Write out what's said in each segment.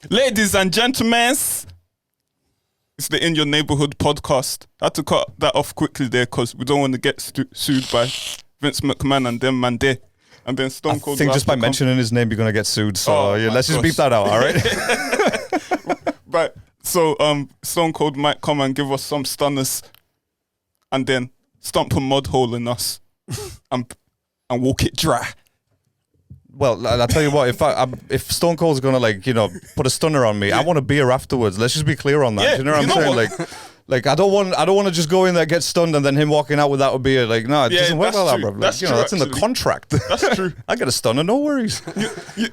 Ladies and gentlemen, it's the In Your Neighbourhood podcast. I had to cut that off quickly there because we don't want to get sued by Vince McMahon and them man there. And then Stone Cold. I think just by mentioning his name, you're going to get sued. So let's just beep that out, all right? Right. So Stone Cold might come and give us some stunners and then stomp a mud hole in us and walk it dry. Well, I'll tell you what, if Stone Cold's going to, put a stunner on me, I want a beer afterwards. Let's just be clear on that. Yeah, Do you know what I'm saying? Like I don't want to just go in there, get stunned, and then him walking out without a beer. Like, no, it doesn't work like that, bro. That's true, that's in the contract. That's true. I get a stunner, no worries. You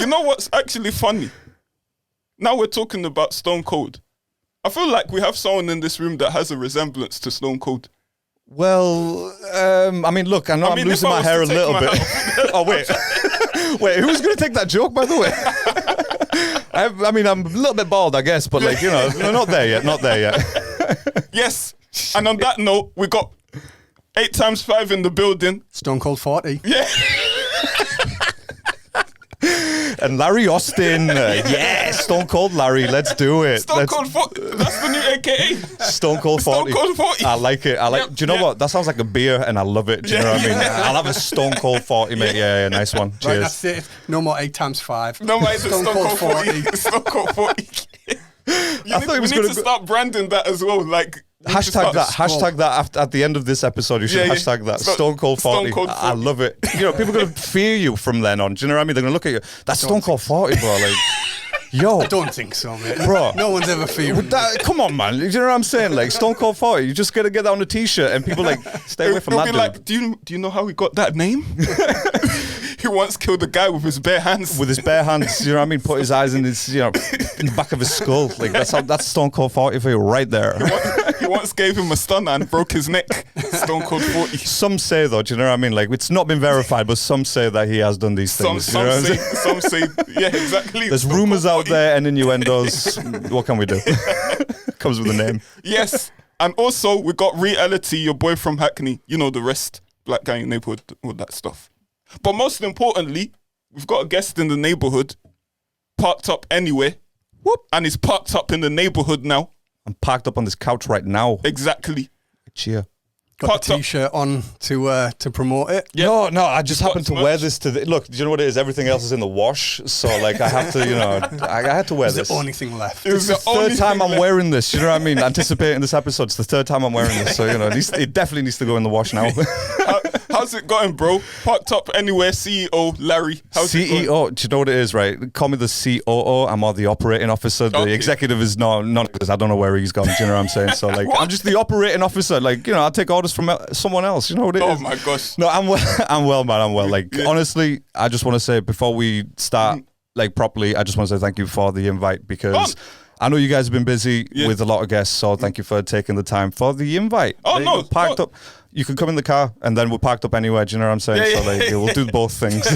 know what's actually funny? Now we're talking about Stone Cold. I feel like we have someone in this room that has a resemblance to Stone Cold. Well, I mean, look, I know I'm losing my hair a little bit. Oh, wait. Wait, who's going to take that joke, by the way? I mean, I'm a little bit bald, I guess, but no, not there yet. Yes. And on that note, we got 8 times 5 in the building. Stone Cold 40. Yeah. And Larry Austin. Stone Cold Larry, let's do it. Cold 40. That's the new AKA. Stone Cold 40. Stone Cold 40. I like it. Do you know what? That sounds like a beer and I love it. Do you know what I mean? I'll have a Stone Cold 40, mate. Yeah, nice one. Cheers. Right, that's it. No more 8 times 5. No more Stone Cold 40. Stone Cold 40. We need to start branding that as well. Hashtag that at the end of this episode. You should hashtag that. Stone Cold 40. I love it. People are going to fear you from then on. Do you know what I mean? They're going to look at you. That's Stone Cold 40, bro. Yo. I don't think so, mate. Bro. No one's ever feared that. Come on, man. You know what I'm saying? Stone Cold 40. You just got to get that on a t-shirt and people stay away from that dude. Do you know how he got that name? He once killed a guy with his bare hands. With his bare hands, you know what I mean? Put his eyes in his, in the back of his skull. That's Stone Cold 40 for you right there. He once gave him a stunner and broke his neck. Stone Cold 40. Some say though, do you know what I mean? It's not been verified, but some say that he has done these things. Some say, yeah, exactly. There's rumors out there and innuendos. What can we do? Comes with a name. Yes. And also, we got Reali-T, your boy from Hackney. You know the rest. Black guy in Neighbourhood, all that stuff. But most importantly, we've got a guest in the neighbourhood, parked up anywhere. Whoop. And he's parked up in the neighbourhood now. I'm parked up on this couch right now. Exactly. Cheer. Got the t-shirt on to promote it. Yep. No, I just happened to wear this look, do you know what it is? Everything else is in the wash. So I have to, I had to wear this. It's the only thing left. It was the third time I'm wearing this. You know what I mean? Anticipating this episode. It's the third time I'm wearing this. So, it definitely needs to go in the wash now. How's it going, bro? Parked up anywhere, CEO Larry. How's it going? Do you know what it is, right? Call me the COO. I'm more the operating officer. The executive is not because I don't know where he's gone. Do you know what I'm saying? So I'm just the operating officer. I'll take orders from someone else. You know what it is? Oh my gosh. No, I'm well, man. I'm well. Honestly, I just want to say before we start properly, I just want to say thank you for the invite because I know you guys have been busy with a lot of guests, so thank you for taking the time for the invite. Parked up. You can come in the car, and then we're parked up anywhere. Do you know what I'm saying? We'll do both things.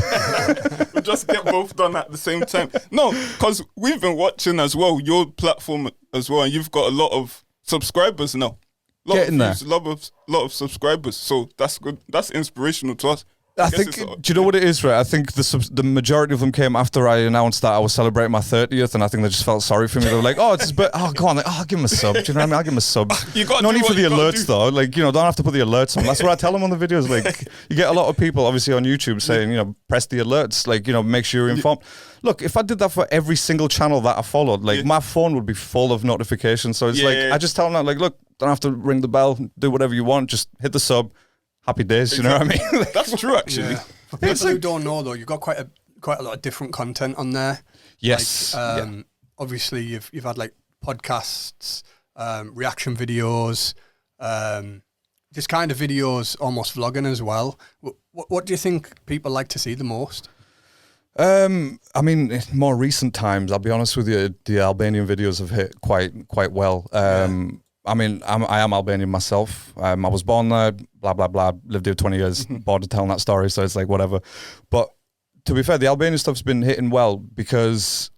We'll just get both done at the same time. No, because we've been watching as well, your platform as well, and you've got a lot of subscribers now. Getting there. A lot of subscribers. So that's good. That's inspirational to us. I think, do you know what it is, right? I think the majority of them came after I announced that I was celebrating my 30th, and I think they just felt sorry for me. They were like, oh, it's his birthday. Oh, go on. I'll give him a sub. Do you know what I mean? I'll give him a sub. No need for the alerts, though. Don't have to put the alerts on. That's what I tell them on the videos. You get a lot of people, obviously, on YouTube saying, press the alerts. Make sure you're informed. Look, if I did that for every single channel that I followed, my phone would be full of notifications. So it's I just tell them that, look, don't have to ring the bell, do whatever you want, just hit the sub. Happy days, you know what I mean? That's true, actually. Yeah. For people who don't know, though, you've got quite a lot of different content on there. Yes. Obviously, you've had podcasts, reaction videos, just kind of videos, almost vlogging as well. What do you think people like to see the most? I mean, in more recent times, I'll be honest with you, the Albanian videos have hit quite well. I mean, I am Albanian myself. I was born there, blah, blah, blah. Lived here 20 years, bored of telling that story, so it's whatever. But to be fair, the Albanian stuff's been hitting well because,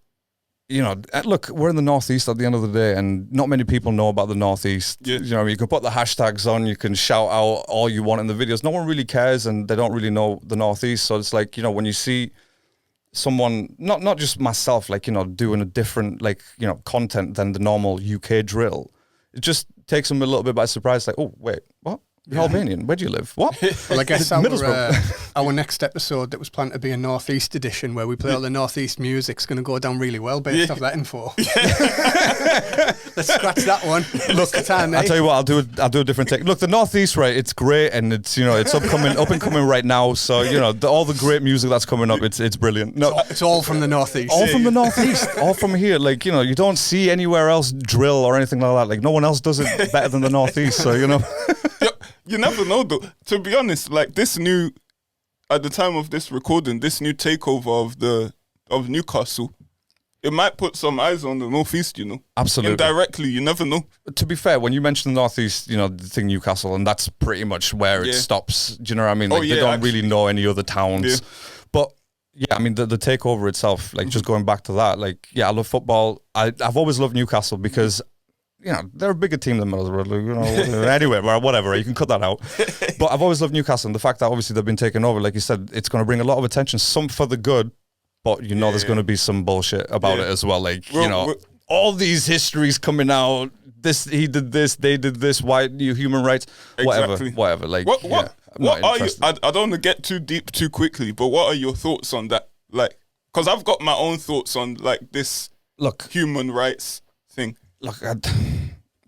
look, we're in the Northeast at the end of the day, and not many people know about the Northeast. Yeah. You can put the hashtags on, you can shout out all you want in the videos. No one really cares, and they don't really know the Northeast. So it's when you see someone, not just myself, like, you know, doing a different, like, you know, content than the normal UK drill, it just takes them a little bit by surprise. Like, oh, wait, what? You're Albanian. Where do you live? What? Well, I guess our next episode that was planned to be a Northeast edition where we play all the Northeast music is going to go down really well based off that info. Let's scratch that one. Look, I'll tell you what, I'll do a different take. Look, the Northeast, right? It's great, and it's, you know, it's up and coming right now. So, you know, all the great music that's coming up, it's brilliant. No, it's all from the Northeast. All from the Northeast, all from here. Like, you know, you don't see anywhere else drill or anything like that. Like, no one else does it better than the Northeast. So, you know. You never know, though. To be honest, like at the time of this recording, this new takeover of Newcastle, it might put some eyes on the Northeast, you know. Absolutely. Indirectly, you never know. To be fair, when you mention the Northeast, you know, the thing Newcastle, and that's pretty much where it stops. Do you know what I mean? Like, they don't really know any other towns. Yeah. But yeah, I mean, the takeover itself, like, just going back to that, like, yeah, I love football. I've always loved Newcastle because, you know, they're a bigger team than Middlesbrough, you know. Anyway, whatever, you can cut that out. But I've always loved Newcastle, and the fact that obviously they've been taken over, like you said, it's going to bring a lot of attention, some for the good, but you know there's going to be some bullshit about it as well. Like, you know, all these histories coming out, this, he did this, they did this, why you human rights, whatever. Like, what are you, I don't want to get too deep too quickly, but what are your thoughts on that? Like, because I've got my own thoughts on, like, this human rights thing. Look,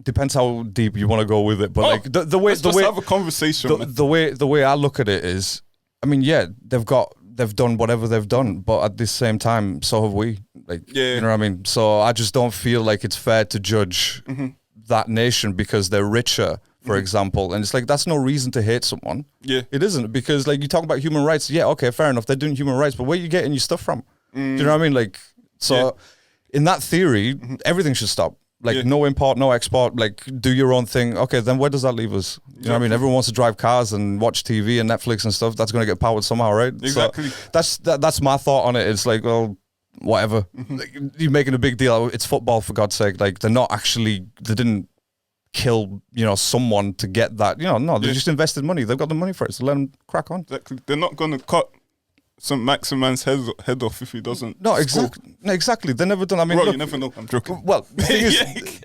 depends how deep you want to go with it, but like the way have a conversation. The way I look at it is, I mean, yeah, they've done whatever they've done, but at the same time, so have we. Like, you know what I mean? So I just don't feel like it's fair to judge that nation because they're richer, for example, and it's like that's no reason to hate someone. Yeah, it isn't, because like you talk about human rights. Yeah, okay, fair enough, they're doing human rights, but where are you getting your stuff from? Do you know what I mean? Like, so in that theory, everything should stop. Like, no import, no export, like, do your own thing. Okay, then where does that leave us? You know what I mean? Everyone wants to drive cars and watch TV and Netflix and stuff. That's going to get powered somehow, right? Exactly. So that's my thought on it. It's like, well, whatever. Like, you're making a big deal. It's football, for God's sake. Like, they didn't kill, you know, someone to get that. You know, no, they just invested money. They've got the money for it, so let them crack on. Exactly. They're not going to cut some Maximan's head off if he doesn't. No, exactly. They've never done. I mean, bro, look, you never know. I'm joking. Well, the thing is,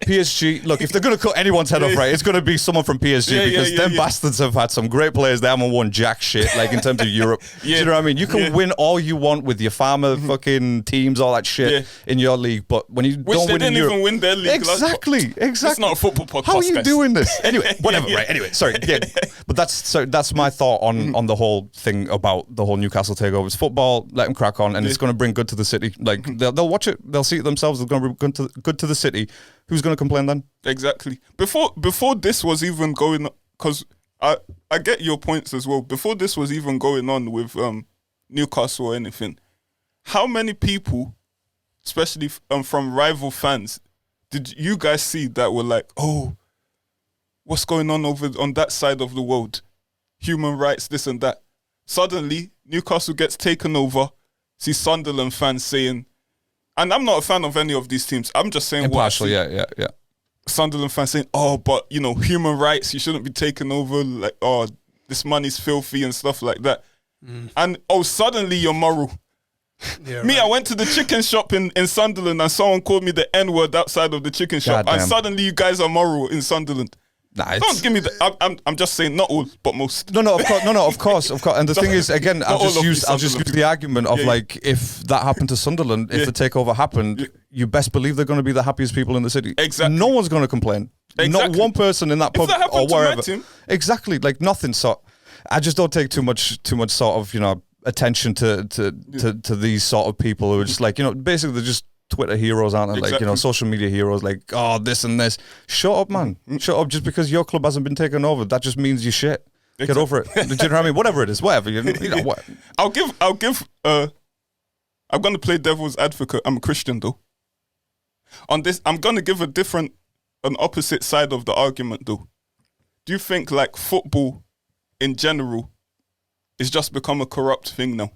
PSG. Look, if they're going to cut anyone's head off, right, it's going to be someone from PSG because them bastards have had some great players. They haven't won jack shit, like in terms of Europe. Do you know what I mean? You can win all you want with your farmer fucking teams, all that shit in your league, but when you don't win in Europe, even win their league. Exactly. It's not a football podcast. How are you doing this? Anyway, whatever. Right. Anyway, sorry. Yeah, but that's my thought on the whole thing about the whole Newcastle takeover. It's football. Let them crack on, and it's going to bring good to the city. Like, they'll watch it, they'll see it themselves. It's going to bring good to the city. Who's going to complain then? Exactly. Before this was even going on, because I get your points as well. Before this was even going on with Newcastle or anything, how many people, especially from rival fans, did you guys see that were like, oh, what's going on over on that side of the world? Human rights, this and that. Suddenly, Newcastle gets taken over. See Sunderland fans saying, and I'm not a fan of any of these teams. I'm just saying impartial, yeah. Sunderland fans saying, oh, but, you know, human rights, you shouldn't be taken over. Like, oh, this money's filthy and stuff like that. And, oh, suddenly you're moral. Yeah, me, right. I went to the chicken shop in Sunderland and someone called me the N-word outside of the chicken shop. And suddenly you guys are moral in Sunderland. Nah, don't give me the. I'm just saying, not all, but most. No, of course. And the thing is, again, I'll just use the argument of like, if that happened to Sunderland, if the takeover happened, you best believe they're going to be the happiest people in the city. Exactly. No one's going to complain. Exactly. Not one person in that pub or wherever. Exactly, like nothing. So I just don't take too much sort of, you know, attention to these sort of people who are just like, you know, basically they're just Twitter heroes, aren't they? Exactly. Like, you know, social media heroes, like, oh, this and this. Shut up, man. Shut up. Just because your club hasn't been taken over, that just means you're shit. Exactly. Get over it. Do you know what I mean? Whatever it is, whatever. You know what? I'm going to play devil's advocate. I'm a Christian, though. On this, I'm going to give an opposite side of the argument, though. Do you think, like, football in general is just become a corrupt thing now?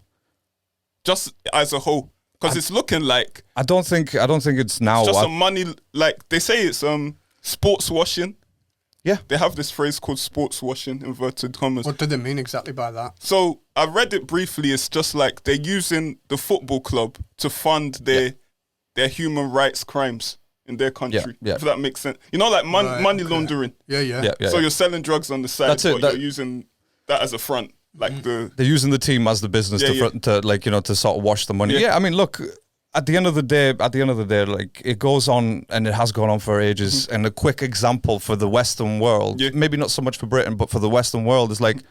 Just as a whole? Because it's looking like I don't think it's now. It's just some money, like they say it's sports washing. Yeah. They have this phrase called sports washing, inverted commas. What do they mean exactly by that? So I read it briefly. It's just like they're using the football club to fund their human rights crimes in their country. Yeah. If that makes sense. You know, like money laundering. Yeah. So you're selling drugs on the side, That's it, but you're using that as a front. Like they're using the team as the business to like, you know, to sort of wash the money. Yeah, I mean, look, at the end of the day, like it goes on and it has gone on for ages. And a quick example for the Western world, maybe not so much for Britain, but for the Western world is like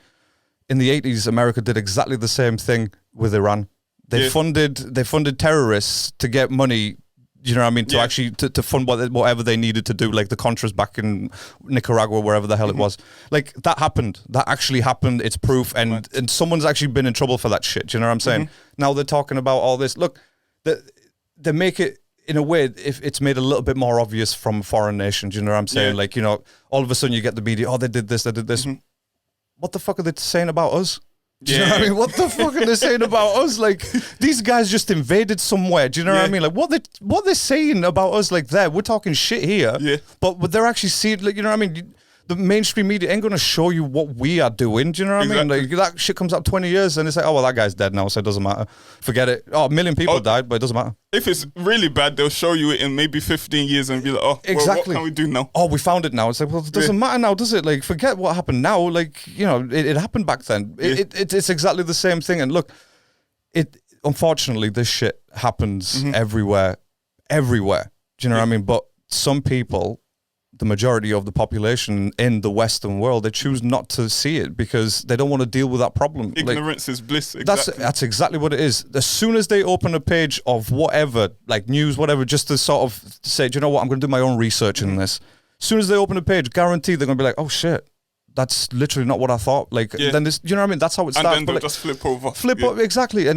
in the 80s, America did exactly the same thing with Iran. They funded terrorists to get money. You know what I mean? To actually to fund whatever they needed to do, like the Contras back in Nicaragua, wherever the hell it was. Like that happened. That actually happened. It's proof, and someone's actually been in trouble for that shit. Do you know what I'm saying? Now they're talking about all this. Look, they make it in a way if it's made a little bit more obvious from a foreign nation. Do you know what I'm saying? Like, you know, all of a sudden you get the media. Oh, they did this. They did this. What the fuck are they saying about us? Do you know what I mean? What the fuck are they saying about us? Like, these guys just invaded somewhere. Do you know what I mean? Like, what they're saying about us, like, we're talking shit here. Yeah. But they're actually seeing, like, you know what I mean? The mainstream media ain't going to show you what we are doing. Do you know what I mean? Like, that shit comes up 20 years and it's like, oh, well, that guy's dead now, so it doesn't matter. Forget it. Oh, 1 million people died, but it doesn't matter. If it's really bad, they'll show you it in maybe 15 years and be like, oh, well, what can we do now? Oh, we found it now. It's like, well, it doesn't matter now, does it? Like, forget what happened now. Like, you know, it happened back then. It's exactly the same thing. And look, unfortunately, this shit happens everywhere. Do you know what I mean? But some people, the majority of the population in the Western world, they choose not to see it because they don't want to deal with that problem. Ignorance is bliss. Exactly. That's exactly what it is. As soon as they open a page of whatever, like news, whatever, just to sort of say, do you know what, I'm going to do my own research in this. As soon as they open a page, guaranteed they're going to be like, oh shit, that's literally not what I thought. Like, then this, you know what I mean? That's how it starts. And then they'll just flip over. Over, exactly.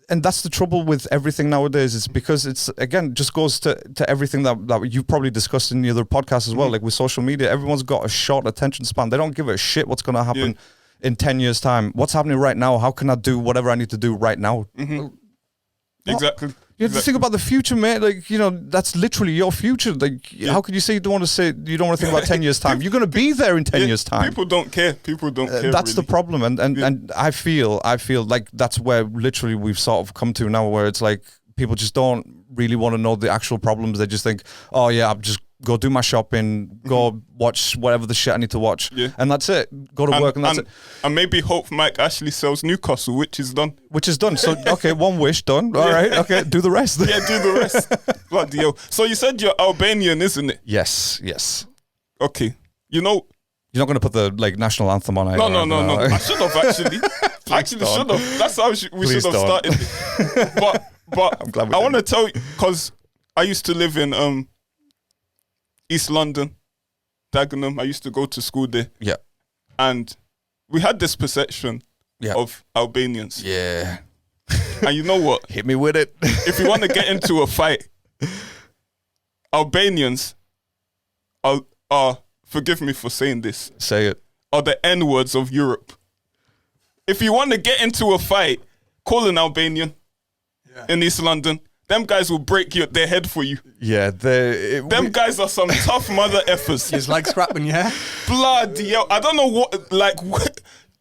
And that's the trouble with everything nowadays. It's because it's, again, just goes to everything that you've probably discussed in the other podcasts as well. Like with social media, everyone's got a short attention span. They don't give a shit what's going to happen in 10 years' time. What's happening right now? How can I do whatever I need to do right now? Exactly. You have to think about the future, mate. Like, you know, that's literally your future. Like, how could you say you don't want to think about 10 years' time? You're going to be there in 10 years' time. People don't care. That's the problem. And I feel like that's where literally we've sort of come to now, where it's like people just don't really want to know the actual problems. They just think, oh yeah, I'll just go do my shopping, go watch whatever the shit I need to watch, and that's it. Go to work and that's it. And maybe hope Mike Ashley sells Newcastle, which is done. So, okay, one wish done. All right, okay, do the rest. Do the rest. Bloody hell. So you said you're Albanian, isn't it? Yes. Okay. You know... You're not going to put the national anthem on it. No. I should have actually. Should have. That's how we should have started. But I'm glad I want to tell you, because I used to live in East London, Dagenham. I used to go to school there. Yeah. And we had this perception of Albanians. Yeah. And you know what? Hit me with it. If you want to get into a fight, Albanians are, forgive me for saying this. Say it. Are the N-words of Europe. If you want to get into a fight, call an Albanian in East London. Them guys will break their head for you. Yeah, them guys are some tough mother effers. It's like scrapping your hair. Bloody hell. I don't know what,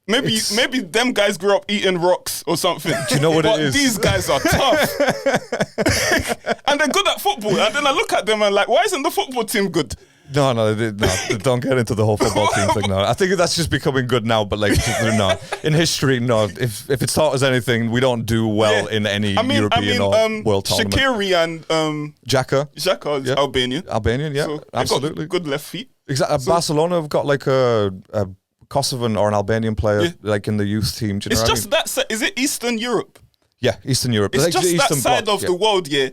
maybe them guys grew up eating rocks or something. Do you know what it is? These guys are tough. And they're good at football. And then I look at them and like, why isn't the football team good? No, don't get into the whole football team thing. No, I think that's just becoming good now. But like, no, in history, no. If it's taught us anything, we don't do well in any European or world tournament. Shaqiri and Xhaka is Albanian. Yeah, so absolutely. Good left feet. Exactly. So, Barcelona have got like a Kosovan or an Albanian player like in the youth team. Do you know it's just that. Is it Eastern Europe? Yeah, Eastern Europe. It's like just that side of the world. Yeah.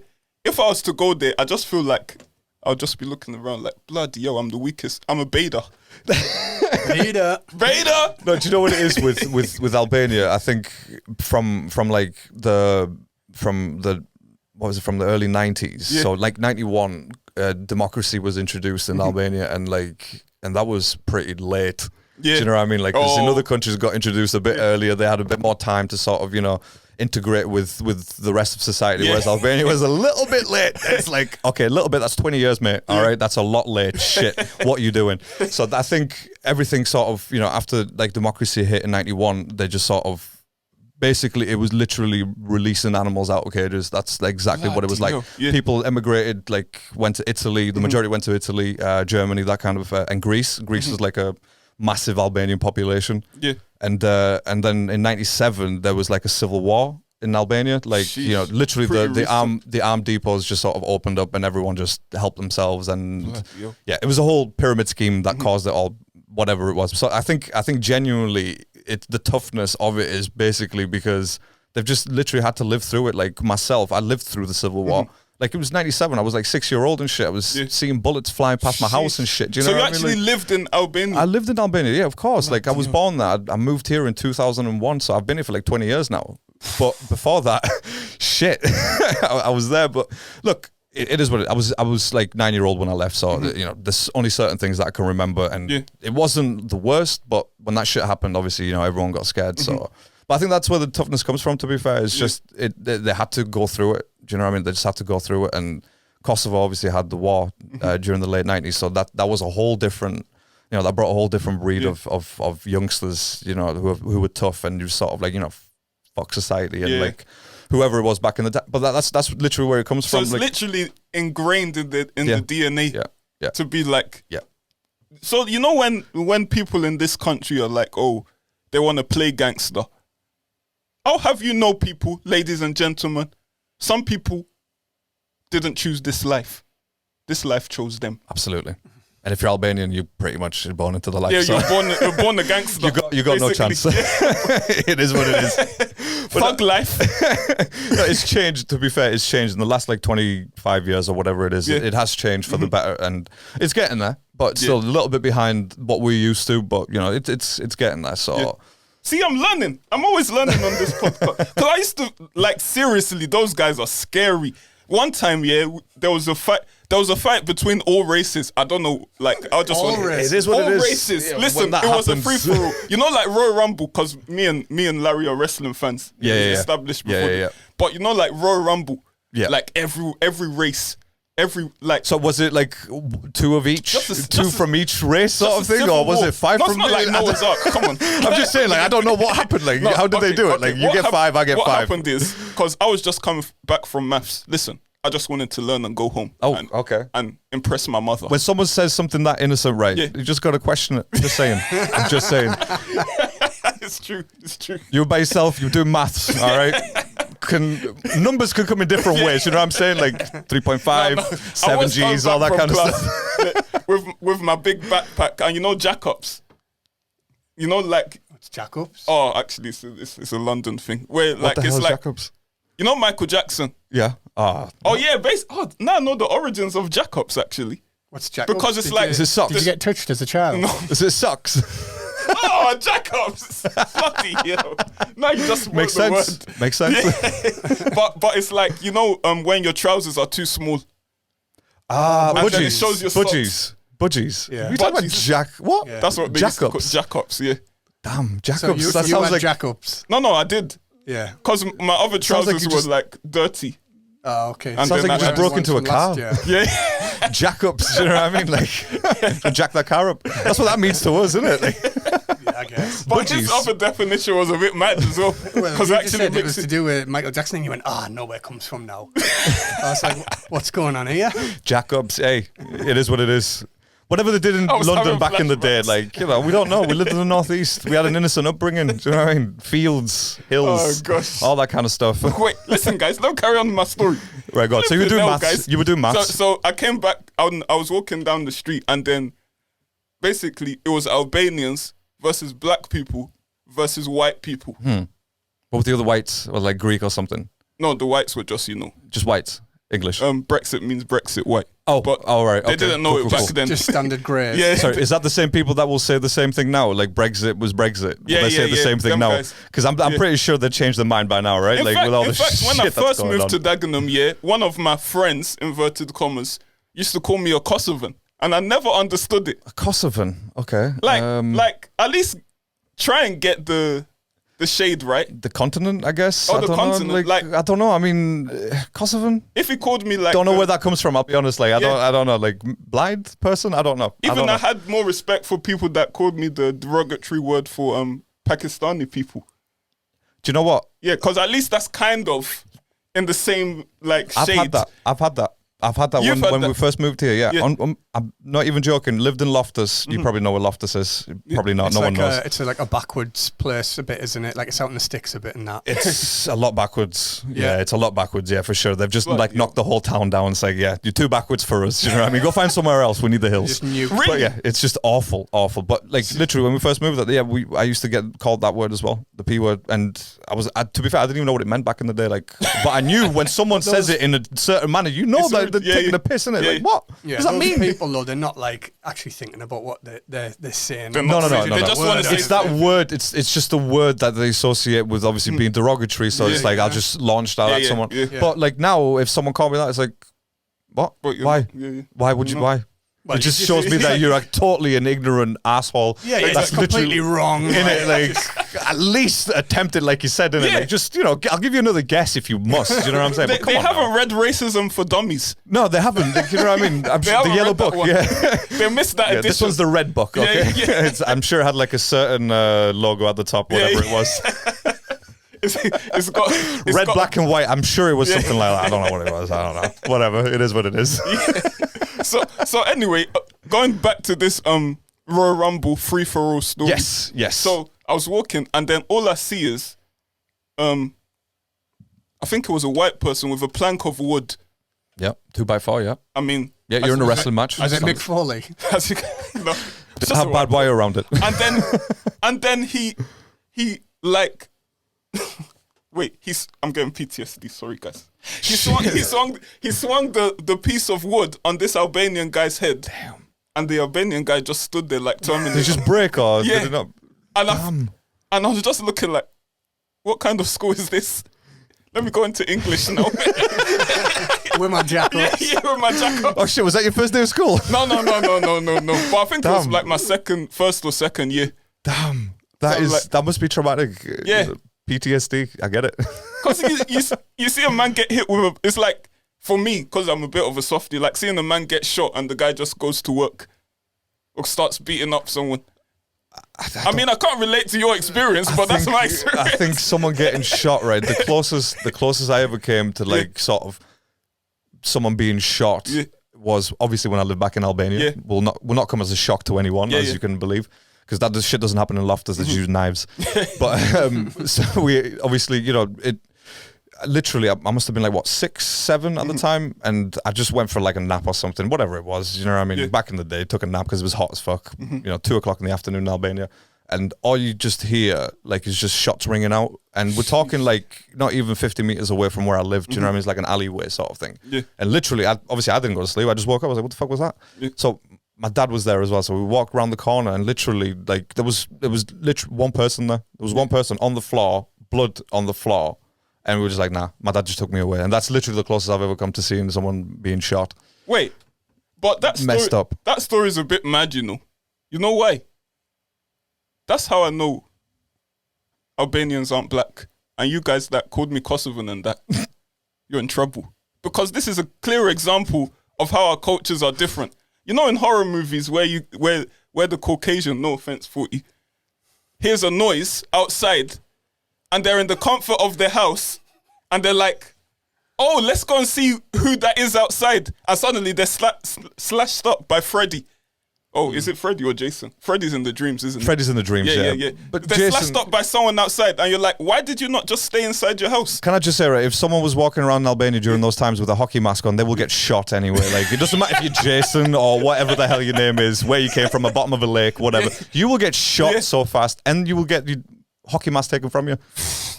If I was to go there, I just feel like I'll just be looking around like, bloody yo, I'm the weakest. I'm a beta. Beta. No, do you know what it is with Albania? I think from the early 90s. Yeah. So like 91, democracy was introduced in Albania, and that was pretty late. Yeah. Do you know what I mean? Like, 'cause in other countries got introduced a bit earlier. They had a bit more time to sort of, integrate with the rest of society, whereas Albania was a little bit late. It's like, okay, a little bit, that's 20 years, mate. All right, that's a lot late. Shit, what are you doing? So I think everything sort of, you know, after like democracy hit in 91, they just sort of, basically, it was literally releasing animals out of cages. That's exactly what it was like. Yeah. People emigrated, like went to Italy. The majority went to Italy, Germany, that kind of, and Greece. Greece is like a massive Albanian population. Yeah. And then in 97 there was like a civil war in Albania. Like, sheesh, you know, literally the armed depots just sort of opened up and everyone just helped themselves. And yeah, it was a whole pyramid scheme that caused it all, whatever it was. So I think genuinely, the toughness of it is basically because they've just literally had to live through it. Like myself, I lived through the Civil War. Like it was 97. I was like 6-year-old and shit. I was seeing bullets flying past my house and shit. Do you know what I mean? So you actually lived in Albania? I lived in Albania, yeah, of course. Like I was born there. I moved here in 2001, so I've been here for like 20 years now. But before that, shit, I was there. But look, it is what it. I was like 9-year-old when I left, so you know, there's only certain things that I can remember, and it wasn't the worst. But when that shit happened, obviously, you know, everyone got scared. So, but I think that's where the toughness comes from. To be fair, it's just they had to go through it. Do you know what I mean? They just had to go through it, and Kosovo obviously had the war during the late 90s, so that was a whole different. You know, that brought a whole different breed of youngsters. You know, who were tough and you sort of like, you know, fuck society and like. Whoever it was back in the day, but that's literally where it comes from. So it's literally ingrained in the DNA to be like. Yeah. So you know when people in this country are like, oh, they want to play gangster. I'll have you know, people, ladies and gentlemen, some people didn't choose this life. This life chose them. Absolutely. And if you're Albanian, you pretty much are born into the life. Yeah, so. you're born a gangster. You got no chance. It is what it is. Thug life. No, it's changed. To be fair, it's changed in the last like 25 years or whatever it is. Yeah. It has changed for the better, and it's getting there. But still a little bit behind what we're used to. But you know, it's getting there. So. See, I'm learning. I'm always learning on this podcast. Because I used to, like, seriously, those guys are scary. One time, there was a fight between all races. I don't know, like, I just all races. It is what all it is. Races. Yeah, listen, it was a free for all. You know, like Royal Rumble, because me and Larry are wrestling fans. Yeah. Established before. Yeah. But you know, like Royal Rumble. Yeah. Like every race. So was it like 2 of each, two from each race sort of thing, or was it 5 from? Not like Noah's Ark. Come on, I'm just saying, like, I don't know what happened. Like, how did they do it? Like, you get 5, I get 5. What happened is because I was just coming back from maths. Listen, I just wanted to learn and go home. Oh, okay. And impress my mother. When someone says something that innocent, right? You just got to question it. Just saying. I'm just saying. It's true. You're by yourself. You're doing maths. All right. Numbers could come in different ways, you know what I'm saying? Like 3.5, 7 Gs, all that kind of stuff. with my big backpack, and you know Jacobs. You know, like what's Jacobs? Oh, actually, it's a London thing. Where like what the hell it's is like Jacobs? You know Michael Jackson. Yeah. Oh yeah. Now I know the origins of Jacobs actually. What's Jacobs? Because it's like is it socks? Did you get touched as a child? No. Is it socks? Oh, Jacobs! Bloody hell! Now you just spoke Makes the sense. word. Makes sense. Yeah. But it's like, you know, when your trousers are too small. Budgies. It shows your Budgies. Yeah. You talking about what? Yeah. That's what they used to call Jacobs. Yeah. Damn, Jacobs. So you sounds like Jacobs. No, I did. Yeah. Because my other trousers were like dirty. Oh, okay. And sounds like you just broke into a car. Yeah. Jacobs, you know what I mean? Like, jack that car up. That's what that means to us, isn't it? Like, yeah, I guess. But this other definition was a bit mad as well. Because actually it was to do with Michael Jackson, and you went, I know where it comes from now. I was like, what's going on here? Jacobs, hey, it is what it is. Whatever they did in London back in the day, like, you know, we don't know. We lived in the Northeast. We had an innocent upbringing. Do you know what I mean? Fields, hills, all that kind of stuff. Wait, listen, guys, don't carry on my story. Right, God. So you were doing maths. Guys. You were doing maths. So I came back. I was walking down the street, and then basically it was Albanians versus black people versus white people. What were the other whites? Or like Greek or something? No, the whites were just, you know, just whites. English. Brexit means Brexit white. Oh, but all right. They didn't know it back then. Just standard grey. Yeah. Sorry, is that the same people that will say the same thing now? Like Brexit was Brexit. Will they say the same thing now? Because I'm pretty sure they changed their mind by now, right? In like fact, with all the when I first moved to Dagenham, one of my friends, inverted commas, used to call me a Kosovan, and I never understood it. A Kosovan, okay. Like at least try and get the the shade, right? The continent, I guess. Oh, I the don't continent. know. I don't know. I mean, Kosovan. If he called me like, don't know where that comes from. I'll be honest. Like, I don't know. Like, blind person. I don't know. I had more respect for people that called me the derogatory word for Pakistani people. Do you know what? Yeah, because at least that's kind of in the same like shade. I've had that when we first moved here. Yeah. I'm not even joking. Lived in Loftus. You probably know where Loftus is. Probably not. It's no one knows. It's like a backwards place a bit, isn't it? Like it's out in the sticks a bit and that. It's a lot backwards. Yeah, it's a lot backwards. Yeah, for sure. They've just knocked the whole town down. It's like, yeah, you're too backwards for us. You know what I mean? Go find somewhere else. We need the hills. But yeah, it's just awful. But like literally, when we first moved, I used to get called that word as well, the P word, and to be fair, I didn't even know what it meant back in the day. Like, but I knew when someone says it in a certain manner, you know that they're taking a piss in it. Like, what does that mean? People though, they're not like actually thinking about what they're saying. No. They just want to say it's that word. It's just a word that they associate with obviously being derogatory. So it's like I'll just launch that at someone. Yeah. But like now, if someone called me that, it's like, what? Why? Why would you? Why? Well, it just shows me that you're like totally an ignorant asshole. Yeah, that's completely wrong. In it, like at least attempt it, like you said. In it, like, just I'll give you another guess if you must. You know what I'm saying? They haven't read Racism for Dummies. No, they haven't. You know what I mean? The yellow book. Yeah, they missed that edition. This one's the red book. Okay, I'm sure it had like a certain logo at the top, whatever it was. It's got red, black, and white. I'm sure it was something like that. I don't know what it was. I don't know. Whatever. It is what it is. So anyway, going back to this Royal Rumble free for all story. Yes. So I was walking, and then all I see is, I think it was a white person with a plank of wood. Yeah, 2x4. Yeah. I mean, yeah, you're in a wrestling match. Is it Mick Foley? No, does it have bad wire around it? And then he like. Wait, I'm getting PTSD. Sorry, guys. He swung the piece of wood on this Albanian guy's head. Damn. And the Albanian guy just stood there like Terminator. Did it just break or did it not? And I was just looking like, what kind of school is this? Let me go into English now. With my jackal. Yeah, with my jackal. Oh shit, was that your first day of school? No. But I think it was like my first or second year. Damn. That must be traumatic. Yeah. PTSD, I get it. Because you see a man get hit with it's like, for me, because I'm a bit of a softie, like seeing a man get shot and the guy just goes to work or starts beating up someone. I mean, I can't relate to your experience, but that's my experience. I think someone getting shot, right? The closest I ever came to like sort of someone being shot was obviously when I lived back in Albania. Yeah. Will not come as a shock to anyone, as you can believe. Because that shit doesn't happen in Loftus, they use knives. But so we obviously, it literally, I must have been like, 6, 7 at the time. And I just went for like a nap or something, whatever it was. You know what I mean? Yeah. Back in the day, took a nap because it was hot as fuck, 2:00 in the afternoon in Albania. And all you just hear like is just shots ringing out. And we're talking like not even 50 meters away from where I lived. You know what I mean? It's like an alleyway sort of thing. Yeah. And literally, I didn't go to sleep. I just woke up. I was like, what the fuck was that? Yeah. So my dad was there as well, so we walked around the corner and literally, like, there was literally one person there. There was one person on the floor, blood on the floor, and we were just like, nah, my dad just took me away. And that's literally the closest I've ever come to seeing someone being shot. Wait, but that story, messed up. That story is a bit mad, you know. You know why? That's how I know Albanians aren't black. And you guys that called me Kosovan and that, you're in trouble. Because this is a clear example of how our cultures are different. You know, in horror movies where the Caucasian, no offense, 40, hears a noise outside and they're in the comfort of their house and they're like, oh, let's go and see who that is outside. And suddenly they're slashed up by Freddy. Oh, is it Freddy or Jason? Freddy's in the dreams, isn't it? Freddy's in the dreams, yeah. But they're slashed up by someone outside and you're like, why did you not just stay inside your house? Can I just say, right, if someone was walking around in Albania during those times with a hockey mask on, they will get shot anyway. Like, it doesn't matter if you're Jason or whatever the hell your name is, where you came from, the bottom of a lake, whatever. You will get shot so fast and you will get your hockey mask taken from you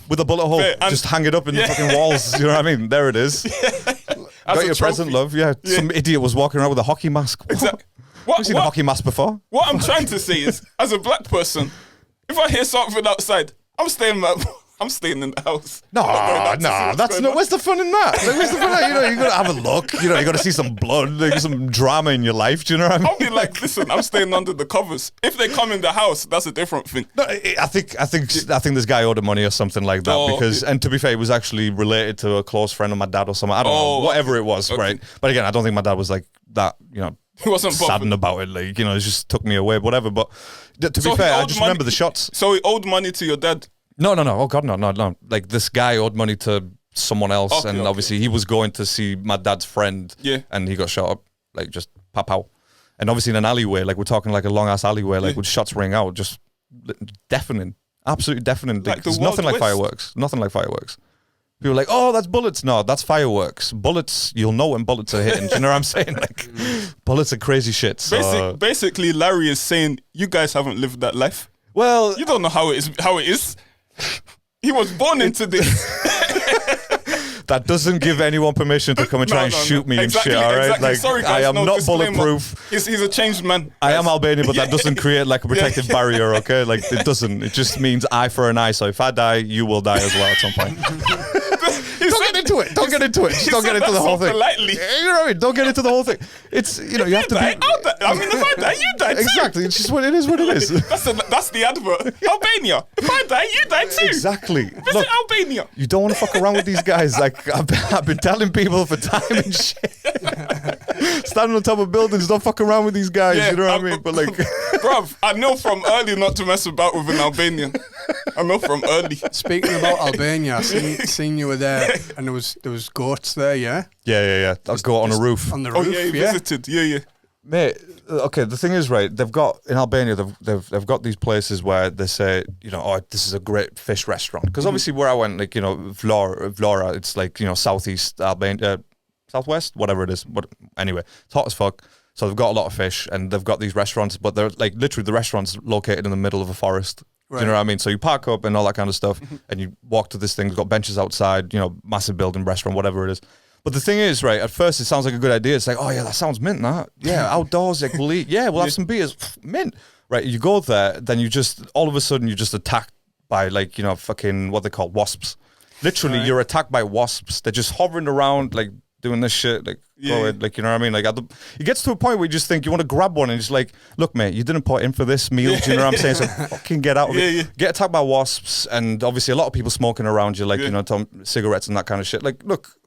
with a bullet hole. Just hang it up in the fucking walls. You know what I mean? There it is. Got your present, love. Yeah. Some idiot was walking around with a hockey mask. Exactly. Have you seen a hockey mask before? What I'm trying to say is, as a black person, if I hear something outside, I'm staying in my I'm staying in the house. No, that's not. Where's the fun in that? Like, where's the fun in that? You know, you got to have a look. You know, you got to see some blood, like some drama in your life. Do you know what I mean? I'll be like, listen, I'm staying under the covers. If they come in the house, that's a different thing. No, I think this guy owed him money or something like that. Because, and to be fair, it was actually related to a close friend of my dad or something. I don't know, whatever it was, right? But again, I don't think my dad was like that. You know, he wasn't saddened about it. Like, you know, it just took me away, whatever. But to be fair, I just remember the shots. So he owed money to your dad. No. Oh God, no. Like this guy owed money to someone else, and obviously he was going to see my dad's friend, and he got shot up, like just pop out, and obviously in an alleyway, like we're talking like a long ass alleyway, like with shots ring out, just deafening, absolutely deafening. Like there's nothing like fireworks, nothing like fireworks. People are like, oh, that's bullets. No, that's fireworks. Bullets, you'll know when bullets are hitting. Do you know what I'm saying? Like bullets are crazy shit. So. Basically, Larry is saying you guys haven't lived that life. Well, you don't know how it is. He was born into this. That doesn't give anyone permission to come and try and shoot me and shit, all right? Like, sorry, guys, I am not bulletproof. He's a changed man. I am Albanian, but that doesn't create like a protective barrier, okay? Like, it doesn't. It just means eye for an eye. So if I die, you will die as well at some point. Don't get into it. Don't get into it. Just don't get into the whole thing. Politely. You know what I mean? Don't get into the whole thing. It's, you know, you have to be... I mean, if I die, you die too. Exactly. It's just what it is, what it is. That's the advert. Albania. If I die, you die too. Exactly. Visit Albania. You don't want to fuck around with these guys. Like, I've been telling people for time and shit. Standing on top of buildings, don't fuck around with these guys. You know what I mean? But like... Bruv, I know from early not to mess about with an Albanian. I know from early. Speaking about Albania, I seen you were there, and there was goats there, yeah? Yeah. I'll go on a roof. On the roof, you visited, yeah. Mate, okay, the thing is, right, they've got, in Albania, they've got these places where they say, you know, oh, this is a great fish restaurant. Because obviously where I went, like, you know, Vlora, it's like, you know, southeast Albania, southwest, whatever it is. But anyway, it's hot as fuck. So they've got a lot of fish, and they've got these restaurants, but they're like literally the restaurant's located in the middle of a forest. Right. Do you know what I mean? So you park up and all that kind of stuff, and you walk to this thing. It's got benches outside, you know, massive building, restaurant, whatever it is. But the thing is, right, at first it sounds like a good idea. It's like, oh yeah, that sounds mint, that. Yeah, outdoors, like we'll eat. Yeah, we'll have some beers. Mint. Right, you go there, then you just, all of a sudden you're just attacked by like, you know, fucking, what they call wasps. Literally, you're attacked by wasps. They're just hovering around, like, doing this shit, like, go ahead, like, you know what I mean? Like, it gets to a point where you just think you want to grab one and it's like, look, mate, you didn't put in for this meal, do you know what I'm saying? So fucking get out of it. Yeah. Get attacked by wasps, and obviously a lot of people smoking around you, like, you know, cigarettes and that kind of shit. Like, look,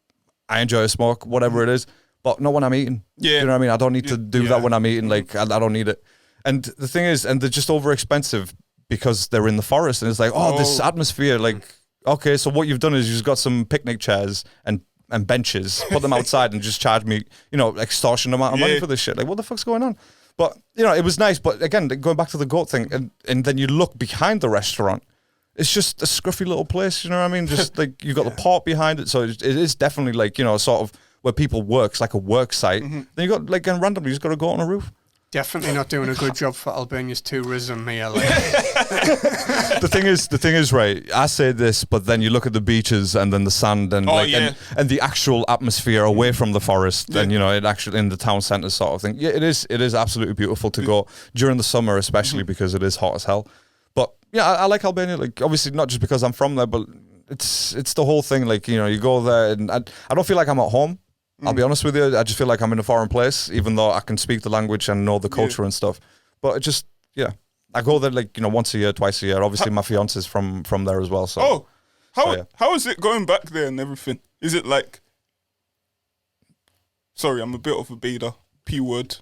I enjoy a smoke, whatever it is, but not when I'm eating. Yeah. You know what I mean? I don't need to do that when I'm eating, like, I don't need it. And the thing is, and they're just over expensive because they're in the forest, and it's like, this atmosphere, like, okay, so what you've done is you've just got some picnic chairs and benches, put them outside and just charge me, you know, extortion amount of money for this shit. Like, what the fuck's going on? But, you know, it was nice. But again, going back to the goat thing, and then you look behind the restaurant, it's just a scruffy little place, you know what I mean? Just like, you've got the port behind it. So it is definitely like, you know, sort of where people work. It's like a work site. Then you got, like, and randomly, you just got to go on a roof. Definitely not doing a good job for Albania's tourism here. Like. The thing is, right, I say this, but then you look at the beaches and then the sand and and the actual atmosphere away from the forest and, you know, it actually in the town centre sort of thing. Yeah, it is absolutely beautiful to go during the summer, especially because it is hot as hell. But yeah, I like Albania, like, obviously not just because I'm from there, but it's the whole thing. Like, you know, you go there and I don't feel like I'm at home. I'll be honest with you, I just feel like I'm in a foreign place, even though I can speak the language and know the culture and stuff. But it just, I go there, like, you know, once a year, twice a year. Obviously, my fiance's from there as well. So. How is it going back there and everything? Is it like, sorry, I'm a bit of a beta, P word,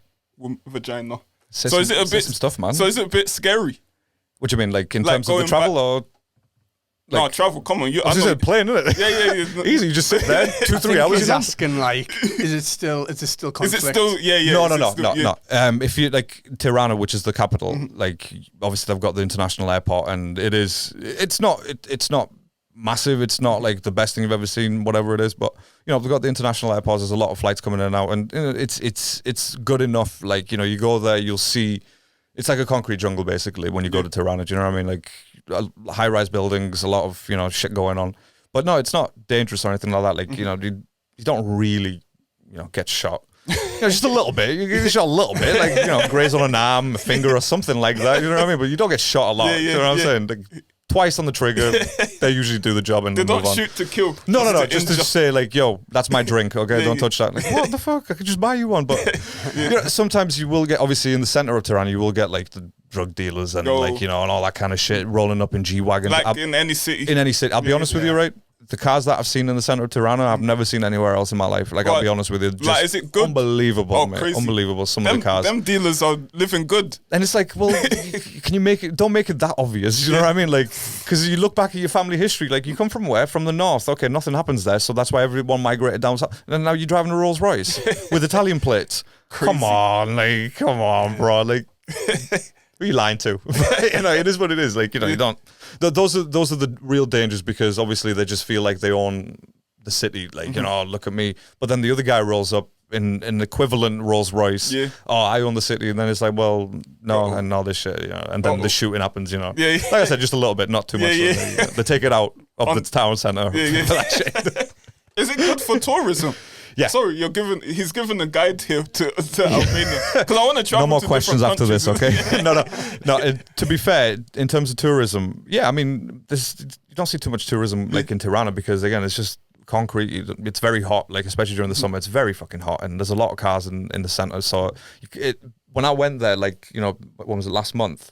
vagina. Is it a bit some stuff, man? So is it a bit scary? What do you mean, like in terms of the travel or? Like, no, travel, come on. I was playing, isn't it? Yeah. Easy, you just sit there, 2-3 hours. He's asking, like, is it still conflict? Is it still, No. If you, like, Tirana, which is the capital, like, obviously they've got the international airport, and it's not massive, it's not, like, the best thing you've ever seen, whatever it is, but, you know, they've got the international airports, there's a lot of flights coming in and out, and, you know, it's good enough, like, you know, you go there, you'll see, it's like a concrete jungle, basically, when you go to Tirana, do you know what I mean? Like, high-rise buildings, a lot of, you know, shit going on. But no, it's not dangerous or anything like that. Like, you know, you don't really, you know, get shot. You know, just a little bit. You get shot a little bit, like, you know, graze on an arm, a finger or something like that. You know what I mean? But you don't get shot a lot. You know what I'm saying? Like, twice on the trigger. They usually do the job and they move don't on. shoot to kill. No. Just to say like, yo, that's my drink. Okay, don't touch that. Like, what the fuck? I could just buy you one. But you know, sometimes you will get, obviously in the center of Tirana, you will get like the drug dealers and like, you know, and all that kind of shit rolling up in G-Wagons. Like in any city. In any city. I'll be honest with you, right? The cars that I've seen in the center of Tirana, I've never seen anywhere else in my life. Like, I'll be honest with you. Just like, is it good? Unbelievable, mate. Crazy. Unbelievable, some of the cars. Them dealers are living good. And it's like, well, can you make it, don't make it that obvious. You know what I mean? Like, because you look back at your family history, like, you come from where? From the north. Okay, nothing happens there, so that's why everyone migrated down south. And now you're driving a Rolls Royce with Italian plates. Crazy. Come on, bro. Like, who are you lying to? You know, it is what it is. Like, you know, you don't. Those are the real dangers, because obviously they just feel like they own the city. Like, you know, look at me. But then the other guy rolls up in an equivalent Rolls Royce. Yeah. Oh, I own the city. And then it's like, well, no, and all this shit. You know, and then the shooting happens. You know, like I said, just a little bit, not too much. They take it out of the town centre. For that shit. Is it good for tourism? Yeah. Sorry, he's giving a guide here to Albania, because I want to travel. No more to questions after this, okay? No. Yeah. To be fair, in terms of tourism, yeah, I mean, you don't see too much tourism like in Tirana, because again, it's just concrete. It's very hot, like especially during the summer. It's very fucking hot, and there's a lot of cars in the center. So when I went there, like, you know, when was it, last month?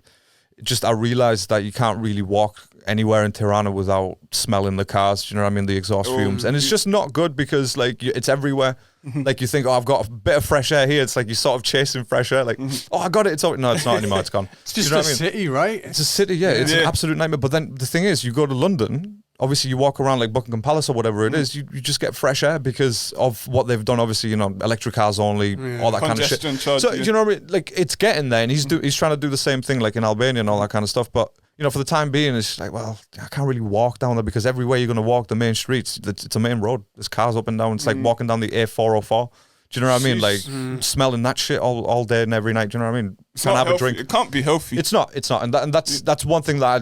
I realized that you can't really walk anywhere in Tirana without smelling the cars. Do you know what I mean? The exhaust fumes. And it's just not good, because like it's everywhere. Like you think, oh, I've got a bit of fresh air here. It's like you're sort of chasing fresh air. Like, oh, I got it. It's over. No, it's not anymore. It's gone. It's just a city, right? It's a city, yeah. It's an absolute nightmare. But then the thing is, you go to London, obviously you walk around like Buckingham Palace or whatever it is, you just get fresh air because of what they've done. Obviously, you know, electric cars only, all that kind of shit. Charge, so, you know what I mean? Like, it's getting there, and he's trying to do the same thing like in Albania and all that kind of stuff. But, you know, for the time being, it's like, well, I can't really walk down there, because everywhere you're going to walk, the main streets, it's a main road. There's cars up and down. It's like walking down the A404. Do you know what I mean? Like, smelling that shit all day and every night. Do you know what I mean? Can't have a drink. It can't be healthy. It's not. And that's one thing that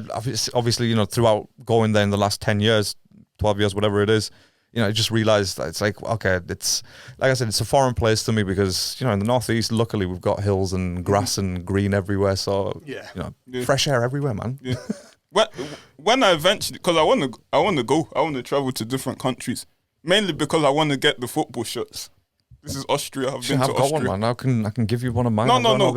obviously, you know, throughout going there in the last 10 years, 12 years, whatever it is, you know, I just realized that it's like, okay, it's, like I said, it's a foreign place to me, because, you know, in the northeast, luckily we've got hills and grass and green everywhere. So, you know, fresh air everywhere, man. Yeah. When I eventually, because I want to travel to different countries, mainly because I want to get the football shots. This is Austria. I've got one, man. I can give you one of mine. No.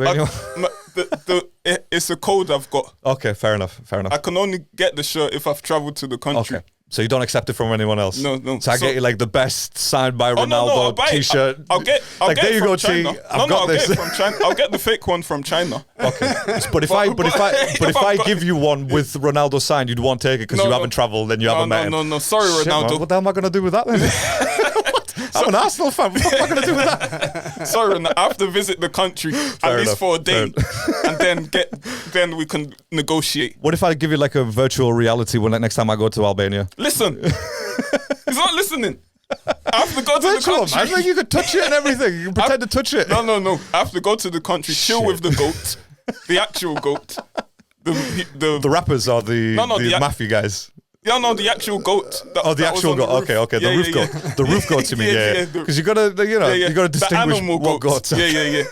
It's a code I've got. Okay, fair enough. I can only get the shirt if I've traveled to the country. Okay. So you don't accept it from anyone else? No. So I get you like the best signed by Ronaldo T-shirt. I'll get there you go, China. T. I'll get it from China. I'll get the fake one from China. Okay. But if I give you one with Ronaldo signed, you'd want to take it because you haven't travelled and you haven't met him. No. Sorry, Shit, Ronaldo. Man, what the hell am I going to do with that then? I'm an Arsenal fan. What am I going to do with that? Sorry, I have to visit the country at least for a day, and then we can negotiate. What if I give you like a virtual reality when next time I go to Albania? Listen, he's not listening. I have to go to the country. Man, like you can touch it and everything. You can pretend to touch it. No. I have to go to the country, chill with the goat, the actual goat, the rappers or the mafia guys. Yeah, no, the actual goat. The actual goat. Okay. The roof goat. The roof goat to me. Yeah. Because you gotta, you gotta distinguish what goats. Yeah.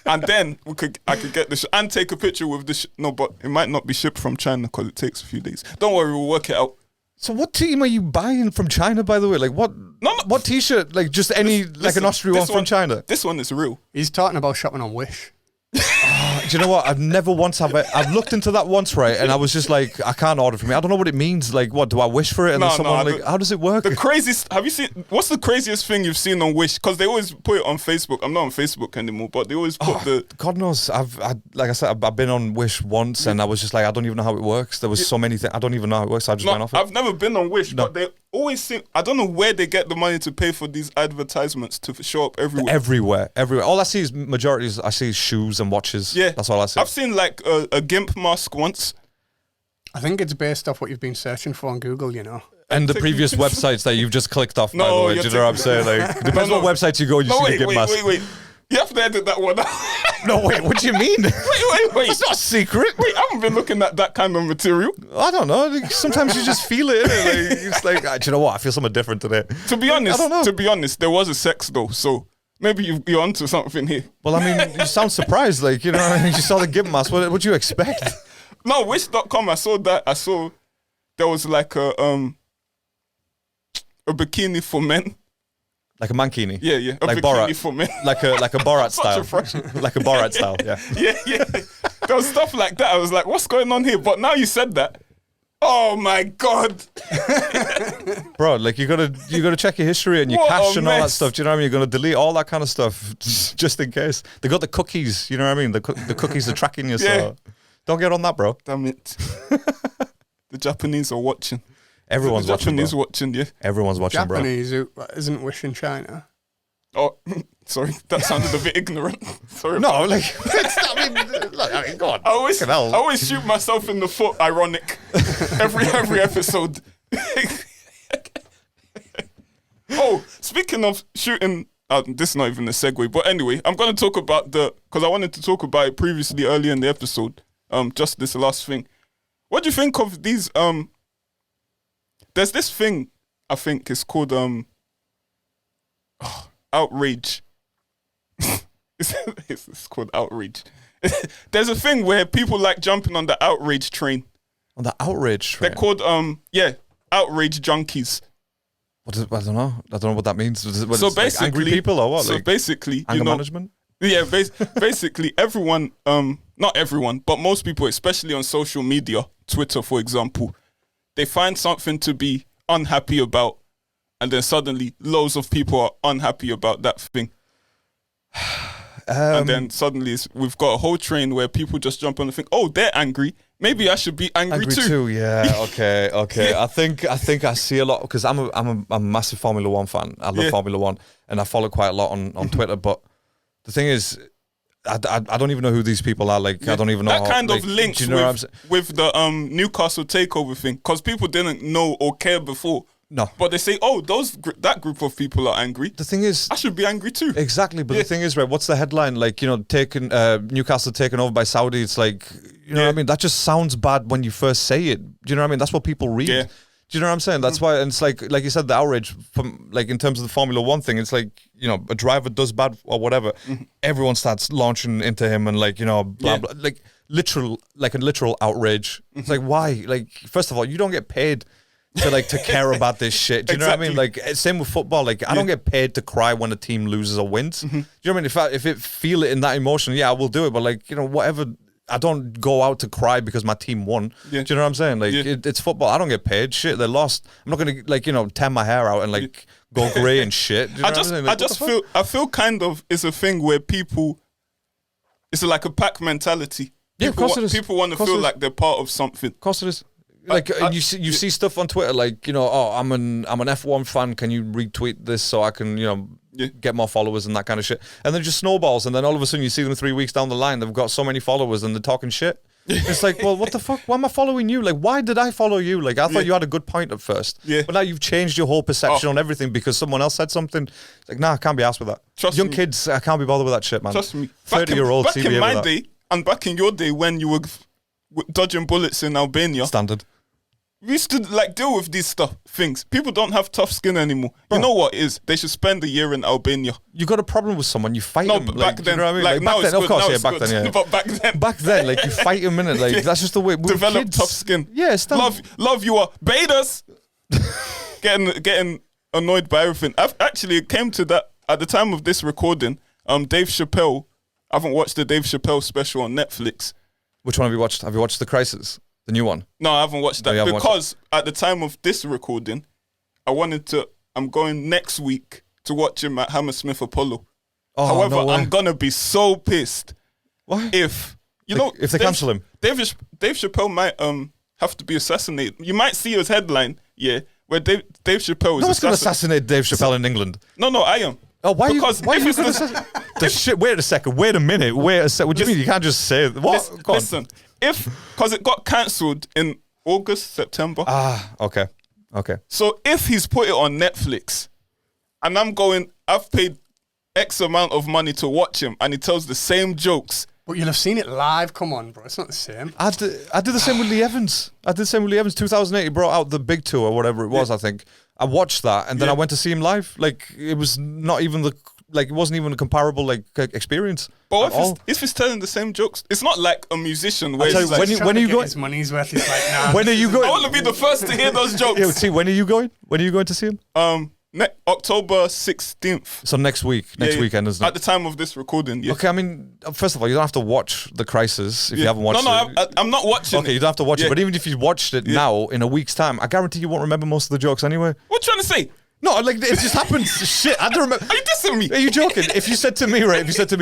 And then I could get the and take a picture with the. No, but it might not be shipped from China because it takes a few days. Don't worry, we'll work it out. So what team are you buying from China, by the way? Like what? No. What T-shirt? Like just any, like an Austrian one from China? This one is real. He's talking about shopping on Wish. Do you know what? I've looked into that once, right? And I was just like, I can't order from me. I don't know what it means. Like, what do I wish for it? And then someone how does it work? The craziest. Have you seen? What's the craziest thing you've seen on Wish? Because they always put it on Facebook. I'm not on Facebook anymore, but they always put God knows. Like I said, I've been on Wish once, and I was just like, I don't even know how it works. There was so many things. I don't even know how it works. So I just went off it. I've never been on Wish, but they always seem. I don't know where they get the money to pay for these advertisements to show up everywhere. Everywhere. All I see is shoes and watches. Yeah, that's all I see. I've seen like a GIMP mask once. I think it's based off what you've been searching for on Google, you know. And the previous websites that you've just clicked off, by the way. Do you know what I'm saying? Like, depends what websites you go, you see the GIMP mask. Wait. You have to edit that one out. No, wait, what do you mean? Wait. It's not a secret. Wait, I haven't been looking at that kind of material. I don't know. Sometimes you just feel it. It's like, do you know what? I feel something different today. To be honest, there was a sex though, so maybe you're onto something here. Well, I mean, you sound surprised, like, you know what I mean? You saw the GIMP mask. What do you expect? No, Wish.com, I saw that. I saw there was like a bikini for men. Like a mankini. Yeah. A like bikini Borat. for men. Like a Borat style. Like a Borat style, yeah. Yeah. There was stuff like that. I was like, what's going on here? But now you said that. Oh my God. Bro, like you gotta check your history and your What cache a and all that mess. stuff. Do you know what I mean? You're gonna delete all that kind of stuff just in case. They got the cookies, you know what I mean? The cookies are tracking you, so don't get on that, bro. Damn it. The Japanese are watching. Everyone's the watching, Japanese bro. watching, yeah. Everyone's watching, bro. Japanese who isn't wishing China. Oh, sorry, that sounded a bit ignorant. Sorry. No, like, I mean, go on. I always shoot myself in the foot. Ironic. every episode. Oh, speaking of shooting, this is not even a segue, but anyway, I'm gonna talk about because I wanted to talk about it previously earlier in the episode. Just this last thing. What do you think of these? There's this thing. I think it's called outrage. It's called outrage. There's a thing where people like jumping on the outrage train. On the outrage train? They're called outrage junkies. What is it? I don't know what that means. What, So it's like basically, angry people or what? So Like basically, anger management? Yeah, basically everyone, not everyone, but most people, especially on social media, Twitter, for example, they find something to be unhappy about, and then suddenly loads of people are unhappy about that thing. And then suddenly we've got a whole train where people just jump on and think, oh, they're angry. Maybe I should be angry too. Yeah. Okay. Yeah. I think I see a lot because I'm a massive Formula One fan. I love Formula One, and I follow quite a lot on Twitter. But the thing is, I don't even know who these people are. Like, I don't even know that how, kind like, of links do you know what I'm saying? with the Newcastle takeover thing, because people didn't know or care before. No. But they say, oh, that group of people are angry. The thing is, I should be angry too. Exactly, but the thing is, right, what's the headline? Like, you know, Newcastle taken over by Saudi. It's like, you know what I mean? That just sounds bad when you first say it. Do you know what I mean? That's what people read. Yeah. Do you know what I'm saying? That's why, and it's like you said, the outrage from, like, in terms of the Formula One thing, it's like, you know, a driver does bad or whatever, everyone starts launching into him and, like, you know, blah, blah, like a literal outrage. It's like, why? Like, first of all, you don't get paid to care about this shit. Do you know what I mean? Like, same with football. Like, I don't get paid to cry when a team loses or wins. Do you know what I mean? If it feel it in that emotion, yeah, I will do it. But, like, you know, whatever. I don't go out to cry because my team won. Yeah. Do you know what I'm saying? Like, it's football. I don't get paid. Shit, they lost. I'm not gonna, like, you know, tear my hair out and, like, go grey and shit. Do you know what I'm saying? Like, I feel kind of it's a thing where people, it's like a pack mentality. Yeah, of course it is. People want to feel like they're part of something. Of course it is. Like, you see stuff on Twitter, like, you know, oh, I'm an F1 fan. Can you retweet this so I can, you know, get more followers and that kind of shit? And then it just snowballs, and then all of a sudden you see them 3 weeks down the line, they've got so many followers and they're talking shit. It's like, well, what the fuck? Why am I following you? Like, why did I follow you? Like, I thought you had a good point at first. Yeah. But now you've changed your whole perception on everything because someone else said something. It's like, nah, I can't be asked with that. Trust Young me. kids, I can't be bothered with that shit, man. Trust me. 30-year-olds back in my day, and back in your day when you were dodging bullets in Albania. Standard. We used to, like, deal with these things. People don't have tough skin anymore. Bro. You know what it is? They should spend a year in Albania. You got a problem with someone, you fight them. But like, back then, you know what I mean? like now back then, of course, yeah, back good. then, yeah. But back then, like, you fight them, innit? Like, that's just the way. Develop tough skin. Yeah, love you are betas. getting annoyed by everything. It came to that at the time of this recording. Dave Chappelle. I haven't watched the Dave Chappelle special on Netflix. Which one have you watched? Have you watched The Crisis? The new one? No, I haven't watched that because at the time of this recording, I'm going next week to watch him at Hammersmith Apollo. Oh, however, no way. I'm gonna be so pissed. Why? If they cancel him. Dave Chappelle might have to be assassinated. You might see his headline, where Dave Chappelle is no one's going to assassinate Dave Chappelle in England. No, I am. Oh, why are you going to assassinate? Wait a second. Wait a minute. What do you mean? You can't just say it. What? Listen. Because it got cancelled in August, September. Okay. So if he's put it on Netflix and I've paid X amount of money to watch him and he tells the same jokes. But you'll have seen it live. Come on, bro. It's not the same. I did the same with Lee Evans. 2008, he brought out the big tour, whatever it was, I think. I watched that and then I went to see him live. Like, it was not even like it wasn't even a comparable like experience. But if he's telling the same jokes, it's not like a musician where he's like, when are you going? His money's worth. He's like, nah. When are you going? I want to be the first to hear those jokes. Yeah, see, when are you going? When are you going to see him? October 16th. So next weekend, isn't it? At the time of this recording, yeah. Okay, I mean, first of all, you don't have to watch The Crisis if you haven't watched it. No, I'm not watching it. Okay, you don't have to watch it, but even if you watched it now, in a week's time, I guarantee you won't remember most of the jokes anyway. What you trying to say? No, like it just happens. Shit, I don't remember. Are you dissing me? Are you joking? If you said to me,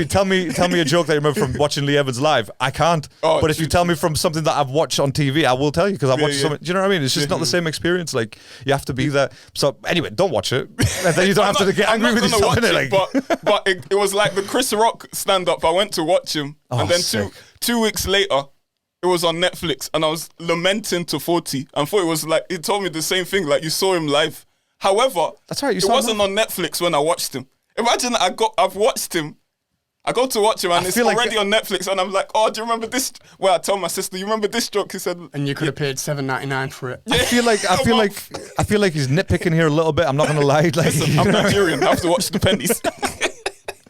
tell me a joke that you remember from watching Lee Evans live, I can't. But if you tell me from something that I've watched on TV, I will tell you because I've watched something. Do you know what I mean? It's just not the same experience. Like you have to be there. So anyway, don't watch it. And then you don't have to get angry with yourself. But it was like the Chris Rock stand-up. I went to watch him, and then two weeks later, it was on Netflix, and I was lamenting to 40. And thought it was like he told me the same thing. Like you saw him live. However, that's right, it wasn't on Netflix when I watched him. Imagine I've watched him. I go to watch him and it's already on Netflix and I'm like, oh, do you remember this? Well, I tell my sister, you remember this joke? He said, and you could have paid $7.99 for it. I feel like he's nitpicking here a little bit. I'm not gonna lie. Like, listen, I'm Nigerian. I have to watch the pennies.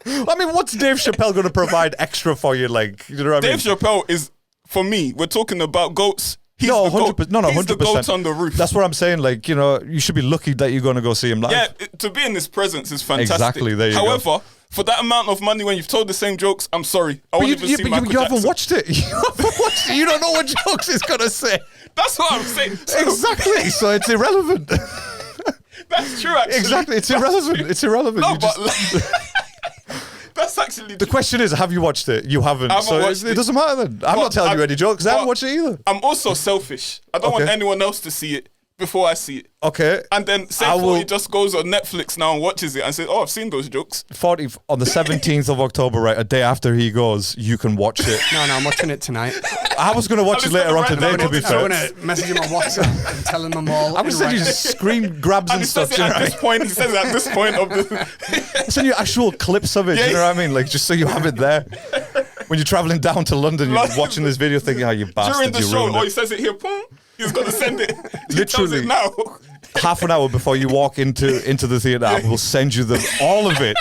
I mean, what's Dave Chappelle going to provide extra for you? Like, you know what I mean? Dave Chappelle is, for me, we're talking about goats. He's 100%. No, 100%. He's the goat on the roof. That's what I'm saying. Like, you know, you should be lucky that you're going to go see him live. Yeah, to be in his presence is fantastic. Exactly. There you go. However, for that amount of money, when you've told the same jokes, I'm sorry. I won't even see Michael you Jackson. haven't watched it. You haven't watched it. You don't know what jokes he's going to say. That's what I'm saying. Exactly. So it's irrelevant. That's true, actually. Exactly. It's irrelevant. It's irrelevant. No, that's actually the question is, have you watched it? You haven't. It doesn't matter then. I'm not telling you any jokes. I haven't watched it either. I'm also selfish. I don't want anyone else to see it before I see it. Okay. And then say 40 just goes on Netflix now and watches it and says, oh, I've seen those jokes. 40 on the 17th of October, right? A day after he goes, you can watch it. No, I'm watching it tonight. I was going to watch it later on today, to be fair. I'm going to message him on WhatsApp and tell him them all. I'm going to send you screen grabs and stuff. He says it at this point of the... I'll send you actual clips of it, you know what I mean? Like, just so you have it there. When you're traveling down to London, you're watching this video thinking, oh, you bastard, during the show, he says it here, boom, he's going to send it. Literally. He tells it now. Half an hour before you walk into the theatre, I will send you all of it.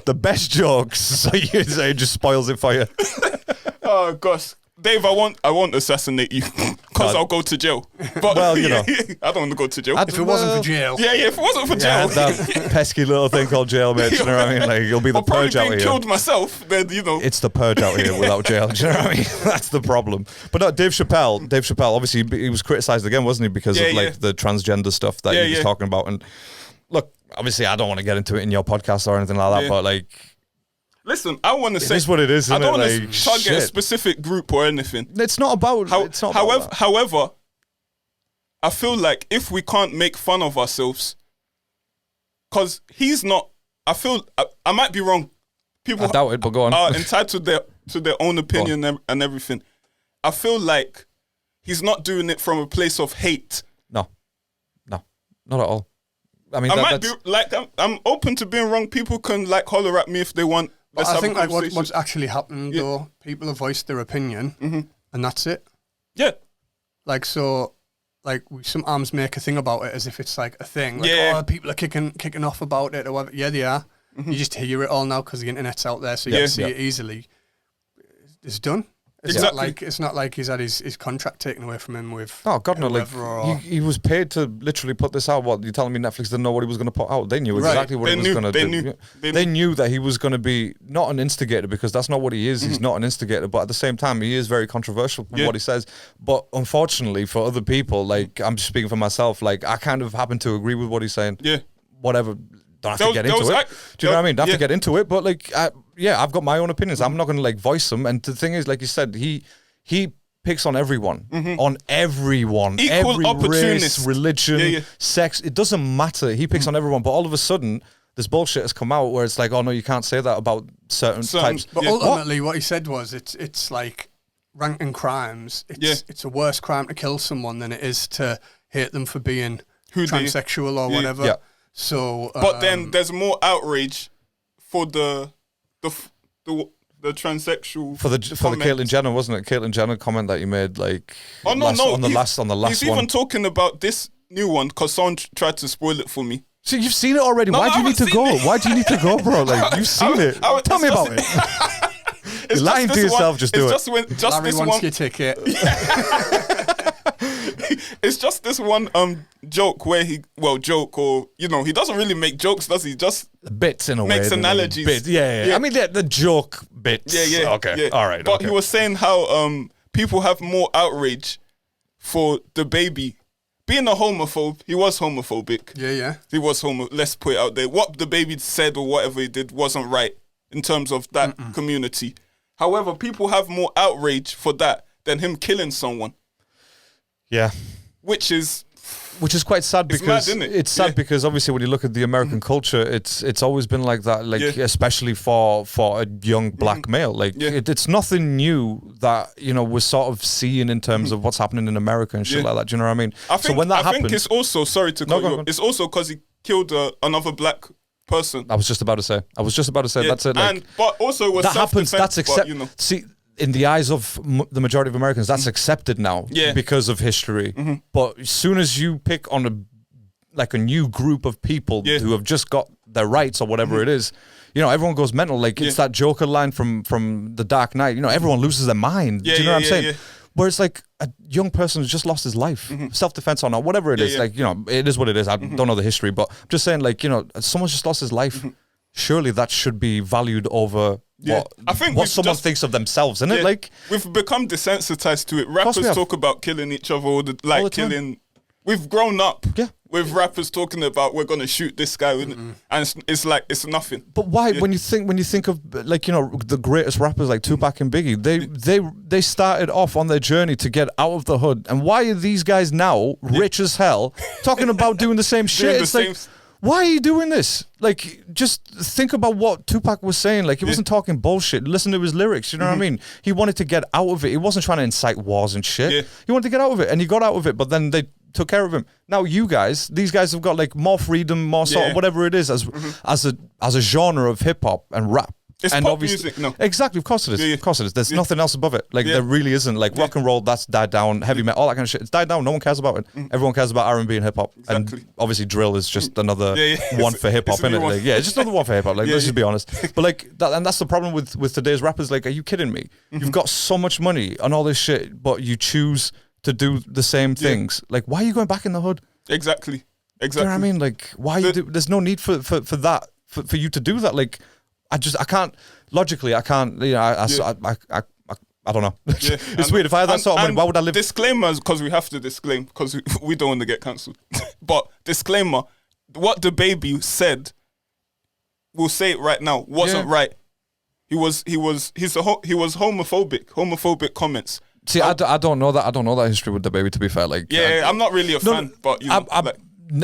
The best jokes, so it just spoils it for you. Oh, gosh. Dave, I won't assassinate you because I'll go to jail. But well, you know, I don't want to go to jail. If it wasn't for jail. Yeah, if it wasn't for jail. That pesky little thing called jail, mate. You know what I mean? Like, you'll be the purge out here. I'll killed myself, then, you know. It's the purge out here without jail. Do you know what I mean? That's the problem. But no, Dave Chappelle, obviously, he was criticised again, wasn't he? Because of the transgender stuff that he was talking about. And look, obviously, I don't want to get into it in your podcast or anything like that, but like... Listen, I want to say... It is what it is, isn't I don't it? want to target a specific group or anything. It's not about... However, I feel like if we can't make fun of ourselves, because he's not... I might be wrong. People I doubt it, but go on. Are entitled to their own opinion and everything. I feel like he's not doing it from a place of hate. No, not at all. I mean, I'm open to being wrong. People can like holler at me if they want. But I think like what's actually happened though, people have voiced their opinion, and that's it. Yeah. Like so, like we sometimes make a thing about it as if it's like a thing. Like, people are kicking off about it or whatever. Yeah, they are. You just hear it all now because the internet's out there, so you can see it easily. It's done. It's not like he's had his contract taken away from him with. Oh God, no! Like he was paid to literally put this out. What you're telling me? Netflix didn't know what he was going to put out. They knew exactly what he was going to do. They knew that he was going to be not an instigator because that's not what he is. He's not an instigator, but at the same time, he is very controversial in what he says. But unfortunately, for other people, like I'm just speaking for myself, like I kind of happen to agree with what he's saying. Yeah. Whatever. Don't have to get into it. Do you know what I mean? Don't have to get into it, but like, I've got my own opinions. I'm not going to like voice them. And the thing is, like you said, he picks on everyone, on everyone, equal every race, religion, sex. It doesn't matter. He picks on everyone, but all of a sudden, this bullshit has come out where it's like, oh no, you can't say that about certain types. But ultimately, what he said was, it's like ranking crimes. It's a worse crime to kill someone than it is to hate them for being transsexual or whatever. Yeah. So, but then there's more outrage for the transsexual for the Caitlyn Jenner, wasn't it? Caitlyn Jenner comment that you made, like on the last he's one. Even talking about this new one because someone tried to spoil it for me. So you've seen it already. Why do you need to go? Why do you need to go, bro? Like, you've seen it. Tell me about it. You're lying to yourself. Just do it. Larry wants your ticket. It's just this one joke where he doesn't really make jokes, does he? Just bits in a way. Makes analogies. Bits. Yeah. I mean, the joke bits. Yeah. Okay. All right. But he was saying how people have more outrage for the baby being a homophobe. He was homophobic. Yeah. He was let's put it out there. What the baby said or whatever he did wasn't right in terms of that community. However, people have more outrage for that than him killing someone. Yeah. Which is quite sad because mad, isn't it? It's sad because obviously when you look at the American culture, it's always been like that, especially for a young black male. Like it's nothing new that we're sort of seeing in terms of what's happening in America and shit like that. Do you know what I mean? I think it's also it's also because he killed another black person. I was just about to say that's it. Like, but also it was that happens. That's accepted. See. In the eyes of the majority of Americans, that's accepted now because of history. But as soon as you pick on a new group of people who have just got their rights or whatever it is, everyone goes mental. Like it's that Joker line from The Dark Knight. Everyone loses their mind. Do you know what I'm saying? Yeah. Where it's like a young person who's just lost his life, self-defense or not, whatever it is. Like it is what it is. I don't know the history, but I'm just saying, like someone's just lost his life. Surely that should be valued over what someone thinks of themselves, isn't it? Like we've become desensitized to it. Rappers talk about killing each other, all the killing. We've grown up with rappers talking about we're gonna shoot this guy, and it's like it's nothing. But why? When you think of the greatest rappers like Tupac and Biggie, they started off on their journey to get out of the hood, and why are these guys now rich as hell talking about doing the same shit? It's like, why are you doing this? Like, just think about what Tupac was saying. Like, he wasn't talking bullshit. Listen to his lyrics, you know what I mean? He wanted to get out of it. He wasn't trying to incite wars and shit. Yeah. He wanted to get out of it, and he got out of it, but then they took care of him. Now these guys have got, like, more freedom, more sort of whatever it is as a genre of hip-hop and rap. It's and pop music, no. Exactly, of course it is. Of course it is. There's nothing else above it. Like, there really isn't. Like, rock and roll, that's died down. Heavy metal, all that kind of shit. It's died down. No one cares about it. Everyone cares about R&B and hip-hop. Exactly. And obviously drill is just another one for hip-hop, isn't it? Like, it's just another one for hip-hop. Like, let's just be honest. But, like, and that's the problem with today's rappers. Like, are you kidding me? You've got so much money and all this shit, but you choose to do the same things. Like, why are you going back in the hood? Exactly. You know what I mean? Like, why there's no need for that, for you to do that. Like, I can't, logically, I can't, I don't know. It's weird. If I had that sort of money, why would I live? Disclaimers, because we have to disclaim, because we don't want to get cancelled. But disclaimer, what the baby said, we'll say it right now, wasn't right. He was homophobic comments. See, I don't know that. I don't know that history with the baby, to be fair. Like, I'm not really a fan, but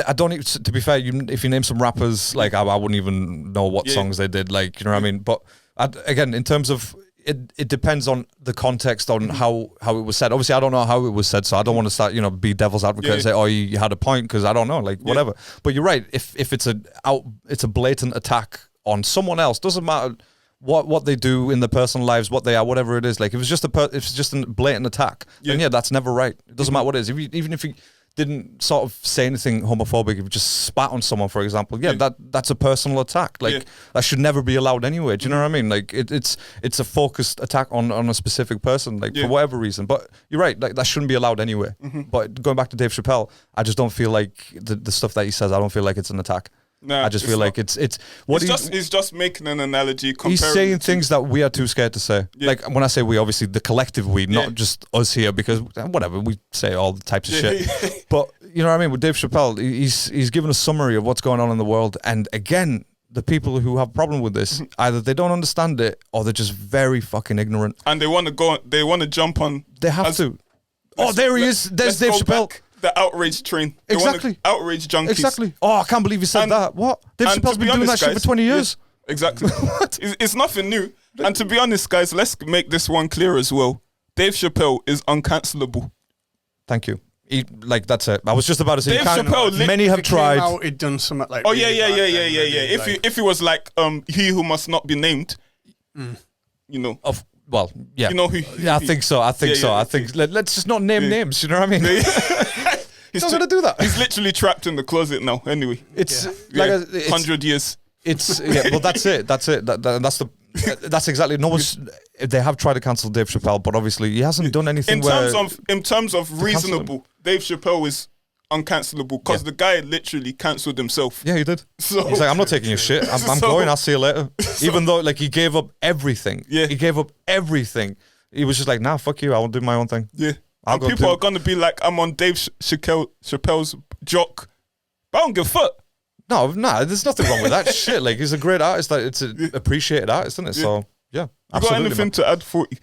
I don't even, to be fair, if you name some rappers, like I wouldn't even know what songs they did, like, you know what I mean? But again, in terms of it depends on the context on how it was said. Obviously, I don't know how it was said, so I don't want to start, be devil's advocate and say, oh, you had a point, because I don't know, like, whatever. But you're right. If it's a blatant attack on someone else, doesn't matter what they do in their personal lives, what they are, whatever it is. Like, if it's just a blatant attack, then that's never right. It doesn't matter what it is. Even if you didn't sort of say anything homophobic, if you just spat on someone, for example, that's a personal attack. Like, that should never be allowed anyway. Do you know what I mean? Like, it's a focused attack on a specific person, like, for whatever reason. But you're right, like, that shouldn't be allowed anyway. But going back to Dave Chappelle, I just don't feel like the stuff that he says, I don't feel like it's an attack. No, I just feel like it's he's just making an analogy. He's saying things that we are too scared to say. Like, when I say we, obviously the collective we, not just us here, because whatever, we say all the types of shit. But you know what I mean? With Dave Chappelle, he's given a summary of what's going on in the world, and again, the people who have a problem with this, either they don't understand it or they're just very fucking ignorant, and they want to jump on. They have to. Oh, there he is. There's Dave Chappelle. The outrage train. Exactly. Outrage junkies. Exactly. Oh, I can't believe you said that. What? Dave Chappelle's been doing that shit for 20 years. Yeah, exactly. What? It's nothing new. And to be honest, guys, let's make this one clear as well. Dave Chappelle is uncancelable. Thank you. That's it. I was just about to say, Dave Chappelle, many have tried. He'd done something like. Oh yeah. If he was like he who must not be named, Well, yeah. You know who? Yeah, I think so. I think so. I think let's just not name names. You know what I mean? He's not gonna do that. He's literally trapped in the closet now. Anyway, it's like 100 years. It's well, that's it. That's exactly. No one's. They have tried to cancel Dave Chappelle, but obviously he hasn't done anything. In terms of reasonable, Dave Chappelle is uncancelable because the guy literally cancelled himself. Yeah, he did. So he's like, I'm not taking your shit. I'm going. I'll see you later. Even though like he gave up everything. Yeah, he gave up everything. He was just like, nah, fuck you. I'll do my own thing. Yeah, and people are gonna be like, I'm on Dave Chappelle's jock, but I don't give a fuck. No, there's nothing wrong with that shit. Like, he's a great artist. Like, it's an appreciated artist, isn't it? Yeah. So, yeah, absolutely. You got anything to add, 40?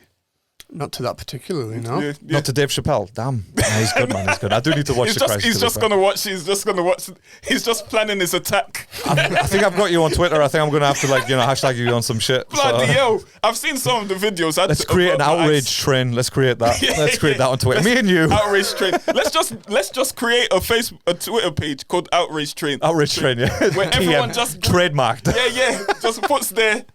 Not to that particularly, no. Yeah. Not to Dave Chappelle. Damn. No, he's good, man. He's good. I do need to watch the Christ. He's just going to watch. He's just going to watch. He's just planning his attack. I think I've got you on Twitter. I think I'm going to have to, like, hashtag you on some shit. Bloody hell. I've seen some of the videos. Let's create an outrage train. Let's create that. Let's create that on Twitter. Me and you. Outrage train. Let's just create a Twitter page called Outrage Train. Outrage Train, yeah. Where everyone just... Trademarked. Yeah. Just puts their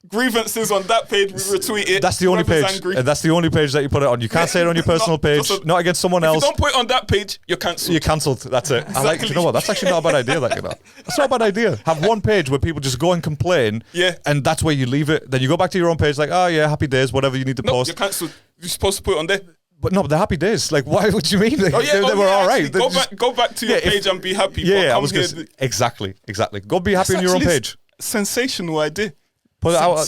grievances on that page, we retweet it. That's the only page. That's the only page that you put it on. You can't say it on your personal page, not against someone else. If you don't put it on that page, you're cancelled. You're cancelled. That's it. Exactly. I like. You know what? That's actually not a bad idea. That's not a bad idea. Have one page where people just go and complain. Yeah. And that's where you leave it. Then you go back to your own page, like, oh yeah, happy days, whatever you need to post. You're cancelled. You're supposed to put it on there. But no, the happy days. Like, why would you mean? Like, they were all right. Go back to your page and be happy. Yeah, I was going to exactly. Go be happy on your own page. Sensational idea. Put it out.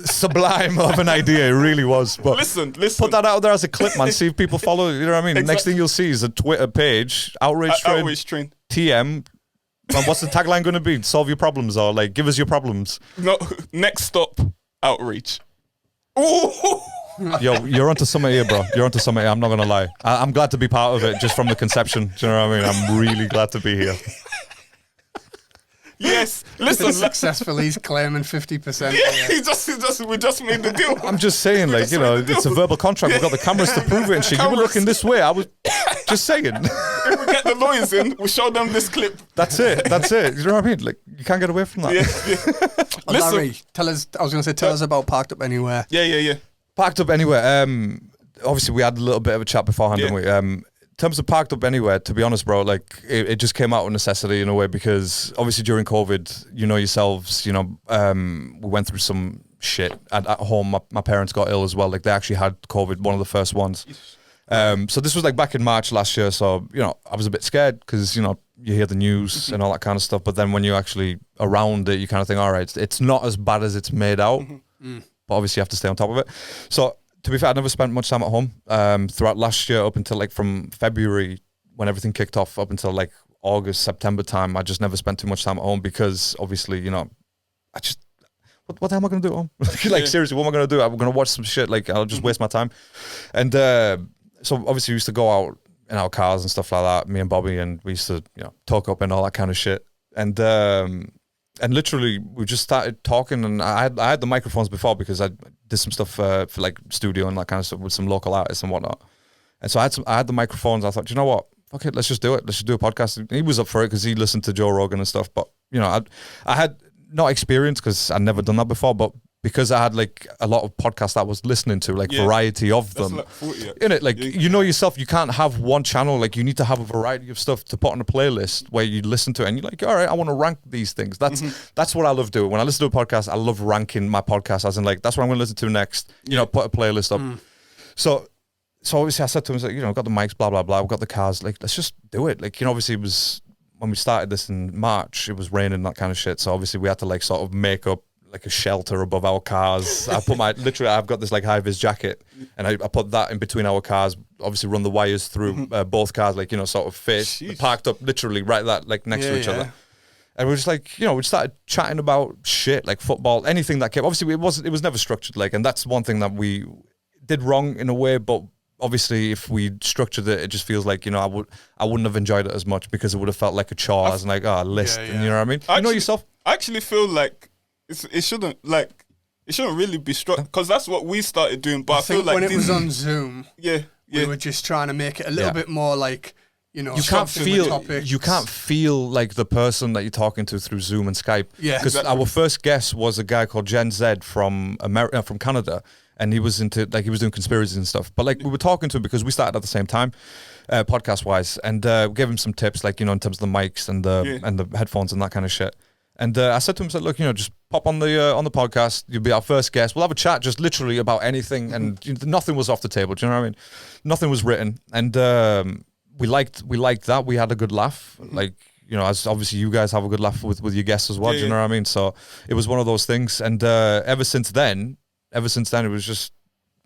Sublime of an idea, it really was. But listen. Put that out there as a clip, man. See if people follow. You know what I mean? Exactly. Next thing you'll see is a Twitter page, Outrage Train. TM. And what's the tagline going to be? Solve your problems, or like give us your problems. No, next stop, Outrage. Ooh. Yo, you're onto something here, bro. You're onto something here. I'm not gonna lie. I'm glad to be part of it, just from the conception. Do you know what I mean? I'm really glad to be here. Yes, listen. Successfully, he's claiming 50%. Yeah, we just made the deal. I'm just saying, like, it's a verbal contract. We've got the cameras to prove it and shit. You were looking this way. I was just saying. If we get the lawyers in, we'll show them this clip. That's it. You know what I mean? Like, you can't get away from that. Yeah. Listen, Larry, tell us about Parked Up Anywhere. Yeah. Parked Up Anywhere. Obviously, we had a little bit of a chat beforehand, didn't we? In terms of Parked Up Anywhere, to be honest, bro, like it just came out of necessity in a way, because obviously during COVID, you know yourselves, we went through some shit at home. My parents got ill as well. Like, they actually had COVID, one of the first ones. So this was like back in March last year. So, I was a bit scared because, you hear the news and all that kind of stuff. But then when you're actually around it, you kind of think, all right, it's not as bad as it's made out. But obviously you have to stay on top of it. So, to be fair, I never spent much time at home throughout last year, up until like from February when everything kicked off, up until like August, September time. I just never spent too much time at home because obviously, I just, what the hell am I going to do at home? Seriously, what am I going to do? I'm going to watch some shit. Like, I'll just waste my time. And so obviously we used to go out in our cars and stuff like that, me and Bobby, and we used to, talk up and all that kind of shit. And literally, we just started talking, and I had the microphones before because I did some stuff for like studio and that kind of stuff with some local artists and whatnot. And so I had the microphones. I thought, you know what? Fuck it, let's just do it. Let's just do a podcast. And he was up for it because he listened to Joe Rogan and stuff. But I had not experience because I'd never done that before, but because I had like a lot of podcasts that I was listening to, like variety of them. Like 40, in it, like yourself, you can't have one channel. Like, you need to have a variety of stuff to put on a playlist where you listen to it and you're like, all right, I want to rank these things. That's what I love doing. When I listen to a podcast, I love ranking my podcast, as in like, that's what I'm going to listen to next. Put a playlist up. So obviously I said to him, like, I've got the mics, blah blah blah. We've got the cars. Like, let's just do it. Like, obviously it was when we started this in March, it was raining, that kind of shit. So obviously we had to like sort of make up like a shelter above our cars. I put I've got this like high-vis jacket, and I put that in between our cars, obviously run the wires through both cars, like, sort of parked up literally right that like next to each other. And we were just like, we started chatting about shit, like football, anything that came. Obviously it was never structured, like, and that's one thing that we did wrong in a way, but obviously if we structured it, it just feels like, I wouldn't have enjoyed it as much because it would have felt like a chore, as in like, a list, and you know what I mean? Actually, yourself? I actually feel like it shouldn't really be struck, because that's what we started doing. But I feel like when it was on Zoom, we were just trying to make it a little bit more like, you can't feel like the person that you're talking to through Zoom and Skype. Yeah, because our first guest was a guy called Gen Z from Canada. and he was doing conspiracies and stuff. But like we were talking to him because we started at the same time, podcast wise, and we gave him some tips, like, you know, in terms of the mics and the headphones and that kind of shit. And I said to him, look, you know, just pop on the podcast. You'll be our first guest. We'll have a chat, just literally about anything, and nothing was off the table. Do you know what I mean? Nothing was written, and we liked that. We had a good laugh, like, you know, as obviously you guys have a good laugh with your guests as well. Do you know what I mean? So it was one of those things, and ever since then, it was just,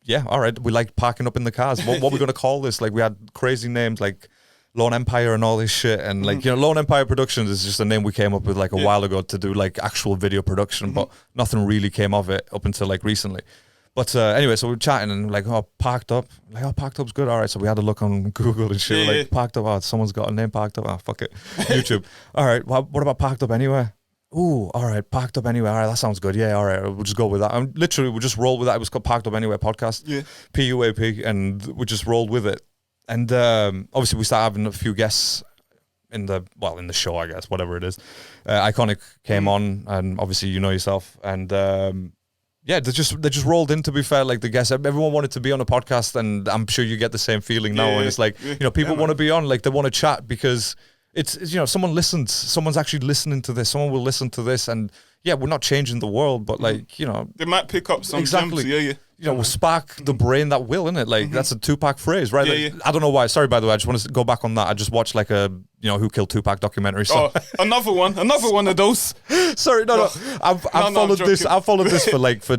yeah, all right. We liked parking up in the cars. What are we gonna call this? Like, we had crazy names like Lone Empire and all this shit, and like, you know, Lone Empire Productions is just a name we came up with like a while ago to do like actual video production, but nothing really came of it up until like recently. But anyway, so we were chatting and like, Parked Up. Like, Parked Up's good. All right, so we had to look on Google and shit. Like, Parked Up, someone's got a name Parked Up. Fuck it. YouTube. All right, what about Parked Up Anywhere? Ooh, all right, Parked Up Anywhere. All right, that sounds good. Yeah, all right, we'll just go with that. And literally, we'll just roll with that. It was called Parked Up Anywhere Podcast. Yeah. PUAP, and we just rolled with it. And obviously, we started having a few guests in the show, I guess, whatever it is. Iconic came on, and obviously, you know yourself. And yeah, they just rolled in, to be fair. Like, the guests, everyone wanted to be on a podcast, and I'm sure you get the same feeling now. And it's like, you know, people want to be on, like, they want to chat because it's, you know, someone listens. Someone's actually listening to this. Someone will listen to this. And yeah, we're not changing the world, but like, you know, they might pick up some exactly. Gems, You know, we'll spark the brain that will, innit? Like, that's a Tupac phrase, right? Like, I don't know why. Sorry, by the way. I just want to go back on that. I just watched like a, you know, Who Killed Tupac documentary. So. Oh, another one of those. Sorry, no. I've followed this. I've followed this for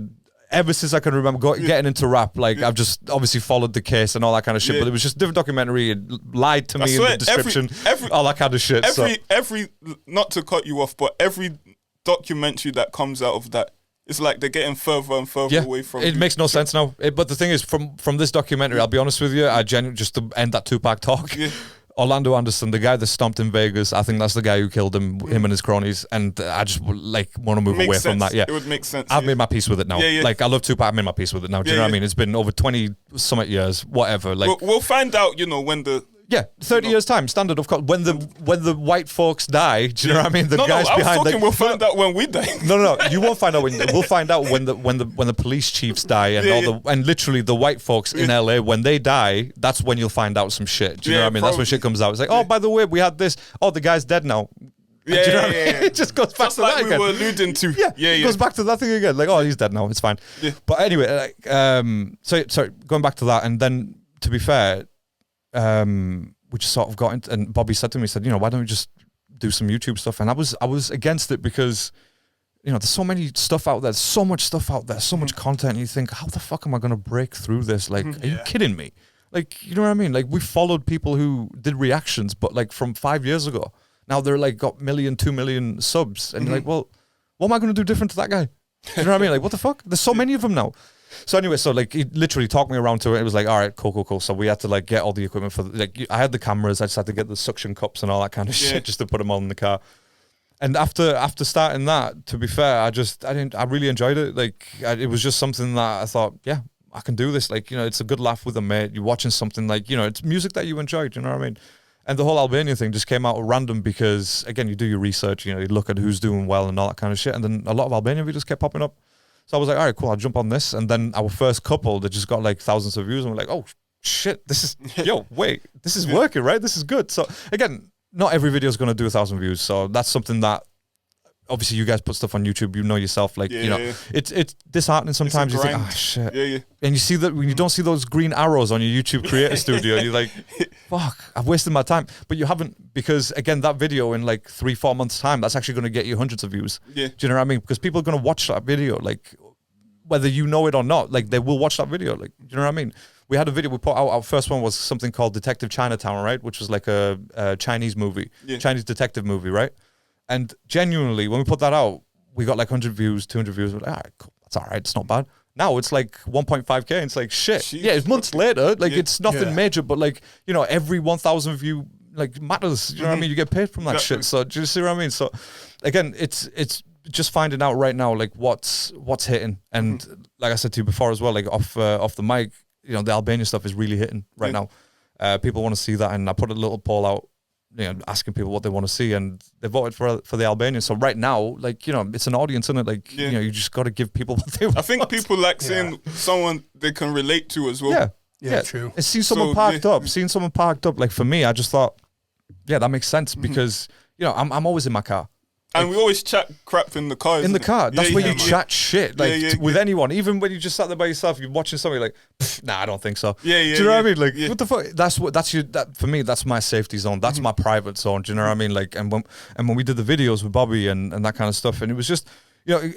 ever since I can remember getting into rap. Like, I've just obviously followed the case and all that kind of shit. But it was just a different documentary. It lied to me in the description. All that kind of shit. Every not to cut you off, but every documentary that comes out of that, it's like they're getting further and further away from it. Makes no sense now. But the thing is, from this documentary, I'll be honest with you, I genuinely, just to end that Tupac talk, Orlando Anderson, the guy that stomped in Vegas, I think that's the guy who killed him and his cronies, and I just like want to move away from that. Yeah, it would make sense. I've made my peace with it now. Like, I love Tupac, I've made my peace with it now. Do you know what I mean? It's been over 20-something years, whatever. Like, we'll find out, you know, when the 30 years time, standard of course. When the white folks die, do you know what I mean? The guys I was behind. Talking, we'll find out when we die. No, you won't find out when. We'll find out when the police chiefs die and and literally the white folks in LA, when they die, that's when you'll find out some shit. Do you know what I mean? Probably. That's when shit comes out. It's like, oh, by the way, we had this. Oh, the guy's dead now. Do you know what I mean? It just goes back to that again. We were alluding to. It goes back to that thing again. Like, oh, he's dead now. It's fine. Yeah. But anyway, like, so going back to that, and then to be fair, we just sort of got into, and Bobby said to me, he said, you know, why don't we just do some YouTube stuff? And I was against it because, you know, there's so many stuff out there, so much stuff out there, so much content, and you think, how the fuck am I going to break through this? Like, are you kidding me? Like, you know what I mean? Like, we followed people who did reactions, but like from 5 years ago. Now they're like got 1 million, 2 million subs. And you're like, well, what am I going to do different to that guy? You know what I mean? Like, what the fuck? There's so many of them now. So anyway, so like he literally talked me around to it. It was like, all right, cool. So we had to like get all the equipment for like I had the cameras. I just had to get the suction cups and all that kind of shit just to put them on in the car. And after starting that, to be fair, I really enjoyed it. Like, it was just something that I thought, yeah, I can do this. Like, you know, it's a good laugh with a mate. You're watching something like, you know, it's music that you enjoyed. You know what I mean? And the whole Albania thing just came out at random because, again, you do your research. You know, you look at who's doing well and all that kind of shit. And then a lot of Albanian videos kept popping up. So I was like, all right, cool, I'll jump on this. And then our first couple that just got like thousands of views, and we're like, oh shit, this is this is working, right? This is good. So again, not every video is going to do 1,000 views. So that's something that obviously you guys put stuff on YouTube, you know yourself, like, you know, it's disheartening sometimes. You think, oh shit. And you see that when you don't see those green arrows on your YouTube creator studio, you're like, fuck, I've wasted my time. But you haven't, because again, that video in like 3-4 months time, that's actually going to get you hundreds of views. Do you know what I mean? Because people are going to watch that video, like, whether you know it or not, like, they will watch that video. Like, do you know what I mean? We had a video we put out. Our first one was something called Detective Chinatown, right? Which was like a Chinese movie, Chinese detective movie, right? And genuinely, when we put that out, we got like 100 views, 200 views. We're like, all right, cool, that's all right, it's not bad. Now it's like 1.5K, and it's like, shit. Jeez. Yeah, it's months later. Like, it's nothing major, but like, you know, every 1,000 view like matters. You know what I mean? You get paid from that shit. So do you see what I mean? So again, it's just finding out right now, like, what's hitting. And like I said to you before as well, like off the mic, you know, the Albania stuff is really hitting right now. People want to see that, and I put a little poll out asking people what they want to see, and they voted for the Albanian. So right now, like, you know, it's an audience, isn't it? Like, you know, you just got to give people what they want. I think people like seeing someone they can relate to as well. Yeah, true. And seeing someone parked up, like for me, I just thought, yeah, that makes sense because, you know, I'm always in my car. And we always chat crap in the car. In the car. That's where you chat shit, like with yeah. anyone. Even when you just sat there by yourself, you're watching something like, nah, I don't think so. Yeah. Do you know what I mean? Like, what the fuck? That for me, that's my safety zone. That's my private zone. Do you know what I mean? Like, and when we did the videos with Bobby and that kind of stuff, and it was just, you know,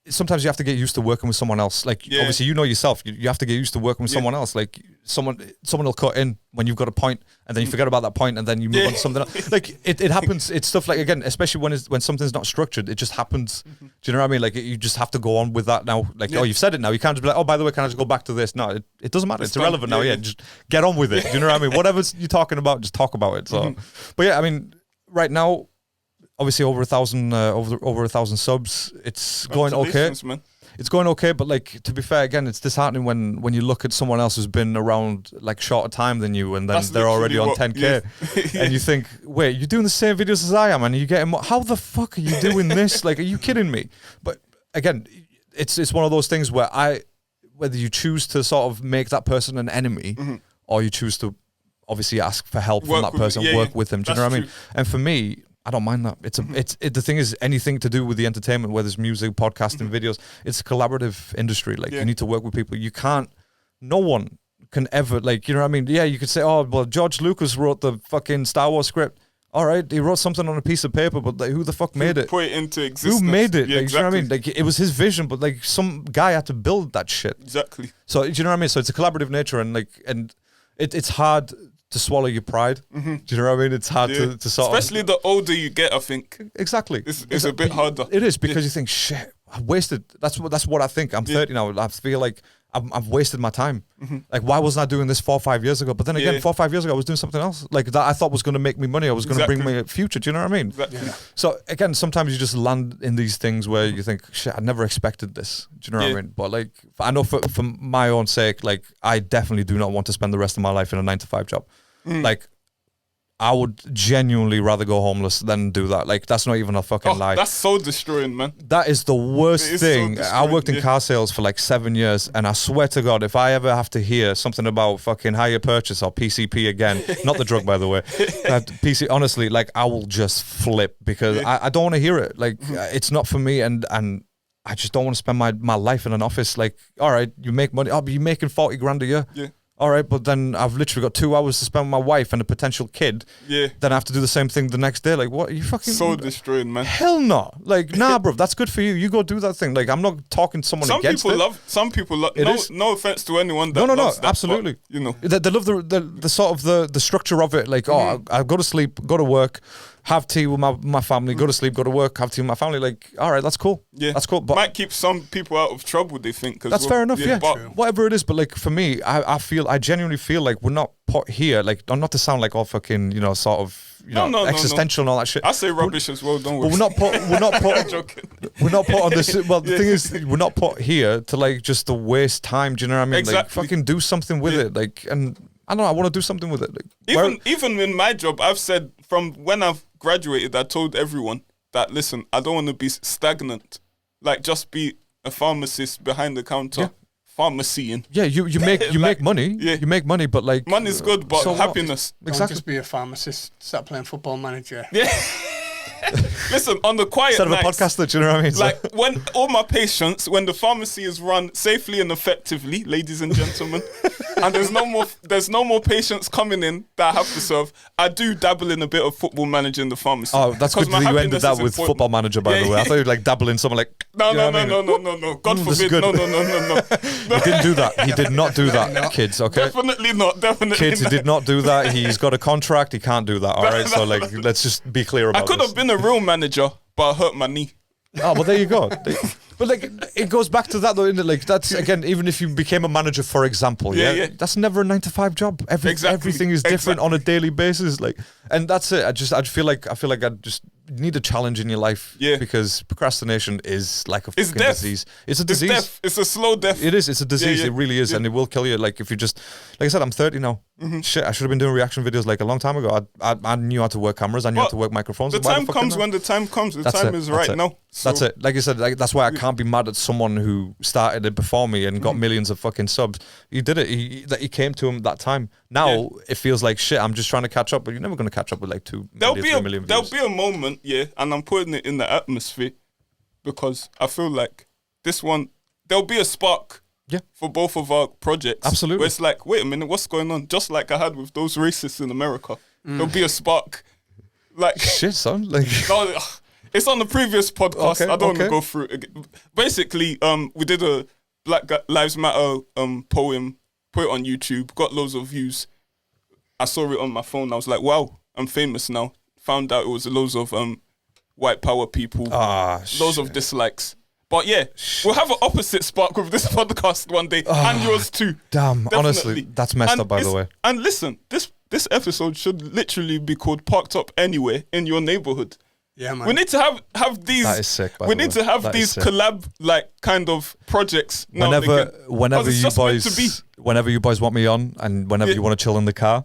sometimes you have to get used to working with someone else. Like, obviously, you know yourself. You have to get used to working with someone else. Like, someone will cut in when you've got a point, and then you forget about that point, and then you move on to something else. Like, it happens. It's stuff like, again, especially when something's not structured, it just happens. Do you know what I mean? Like, you just have to go on with that now. Like, oh, you've said it now. You can't just be like, oh, by the way, can I just go back to this? No, it doesn't matter. It's irrelevant now. Yeah, just get on with it. Do you know what I mean? Whatever you're talking about, just talk about it. So, but yeah, I mean, right now, obviously over 1,000 subs. It's going okay. Man. It's going okay, but like, to be fair, again, it's disheartening when you look at someone else who's been around like shorter time than you, and then they're already on 10K, and you think, wait, you're doing the same videos as I am, and you're getting more. How the fuck are you doing this? Like, are you kidding me? But again, it's one of those things where whether you choose to sort of make that person an enemy, or you choose to obviously ask for help from that person, work with them. Do you know what I mean? And for me, I don't mind that. The thing is, anything to do with the entertainment, whether it's music, podcasting, videos, it's a collaborative industry. Like, you need to work with people. You can't, no one can ever, like, you know what I mean? Yeah, you could say, oh, well, George Lucas wrote the fucking Star Wars script. All right, he wrote something on a piece of paper, but like, who the fuck made it? Put it into existence. Who made it? Yeah, like, you know what I mean? Like, it was his vision, but like, some guy had to build that shit. Exactly. So, do you know what I mean? So it's a collaborative nature, and like, and it's hard to swallow your pride. Do you know what I mean? It's hard to sort especially the older you get, I think. Exactly. It's a bit harder. It is, because you think, shit, I wasted. That's what I think. I'm 30 now. I feel like I've wasted my time. Like, why wasn't I doing this 4 or 5 years ago? But then again, 4 or 5 years ago, I was doing something else. Like, that I thought was going to make me money. I was going to bring me a future. Do you know what I mean? Exactly. Yeah. So again, sometimes you just land in these things where you think, shit, I never expected this. Do you know what I mean? But like, I know for my own sake, like, I definitely do not want to spend the rest of my life in a 9-to-5 job. Like, I would genuinely rather go homeless than do that. Like, that's not even a fucking lie. That's so destroying, man. That is the worst thing. So I worked in car sales for like 7 years, and I swear to God, if I ever have to hear something about fucking hire purchase or PCP again, not the drug, by the way, PC, honestly, like, I will just flip, because I don't want to hear it. Like, it's not for me, and I just don't want to spend my life in an office. Like, all right, you make money. I'll be making 40 grand a year. Yeah. All right, but then I've literally got 2 hours to spend with my wife and a potential kid. Yeah. Then I have to do the same thing the next day. Like, what? Are you fucking... So destroying, man. Hell no. Like, nah, bro, that's good for you. You go do that thing. Like, I'm not talking to someone against it. Some people love... No offense to anyone that No, loves that, absolutely. But, you know. They love the sort of the structure of it. Like, I go to sleep, go to work, have tea with my family, go to sleep, go to work, have tea with my family. Like, all right, that's cool. Yeah. That's cool. But might keep some people out of trouble, they think. That's fair enough, yeah. But whatever it is, but like, for me, I genuinely feel like we're not put here, like, not to sound like all fucking, you know, sort of, you know, existential and all that shit. I say rubbish as well, don't worry. But we're not put on this. Well, the thing is, we're not put here to like just to waste time. Do you know what I mean? Exactly. Like, fucking do something with it. Like, and I don't know, I want to do something with it. Like, even in my job, I've said from when I've graduated, I told everyone that, listen, I don't want to be stagnant. Like, just be a pharmacist behind the counter, pharmacying. Yeah, you make money. Yeah. You make money, but like, money's good, but so happiness. Don't just be a pharmacist. Start playing Football Manager. Yeah. Listen, on the quiet instead of a podcaster, do you know what I mean? Like, when all my patients, when the pharmacy is run safely and effectively, ladies and gentlemen, and there's no more patients coming in that I have to serve, I do dabble in a bit of Football Manager in the pharmacy. Oh, that's good that you ended that with Football Manager, by the way. I thought you'd like dabble in something like... No. God forbid. No. He didn't do that. He did not do that, kids, okay? Definitely not. Kids, he did not do that. He's got a contract. He can't do that, all right? So, like, let's just be clear about this. I could have been a real manager, but I hurt my knee. Oh, well, there you go. But like, it goes back to that though, isn't it? Like, that's again, even if you became a manager, for example, that's never a 9-to-5 job. Everything is different on a daily basis. Like, and that's it. I feel like I just need a challenge in your life. Yeah. Because procrastination is like a fucking disease. It's a disease. It's death. It's a slow death. It is. It's a disease. It really is, and it will kill you. Like if you just, like I said, I'm 30 now. Shit, I should have been doing reaction videos like a long time ago. I knew how to work cameras. I knew how to work microphones. The time comes when the time comes. The time is right now. So that's it. Like you said, that's why I can't be mad at someone who started it before me and got millions of fucking subs. He did it. He came to him that time. Now it feels like shit. I'm just trying to catch up, but you're never going to catch up with like 2 million, 3 million views. There'll be a moment, and I'm putting it in the atmosphere because I feel like this one, there'll be a spark. Yeah, for both of our projects. Absolutely. Where it's like, wait a minute, what's going on? Just like I had with those racists in America. There'll be a spark. Like shit, son. Like no, it's on the previous podcast. I don't want to go through it again. Basically, we did a Black Lives Matter poem, put it on YouTube, got loads of views. I saw it on my phone. I was like, wow, I'm famous now. Found out it was loads of white power people, loads of dislikes. But we'll have an opposite spark with this podcast one day, and yours too. Damn, definitely. Honestly, that's messed up, by the way. And listen, this episode should literally be called "Parked Up Anywhere in Your Neighborhood." Yeah, man. We need to have these. That is sick. We need to have these collab like kind of projects. Whenever you boys want me on, and whenever you want to chill in the car,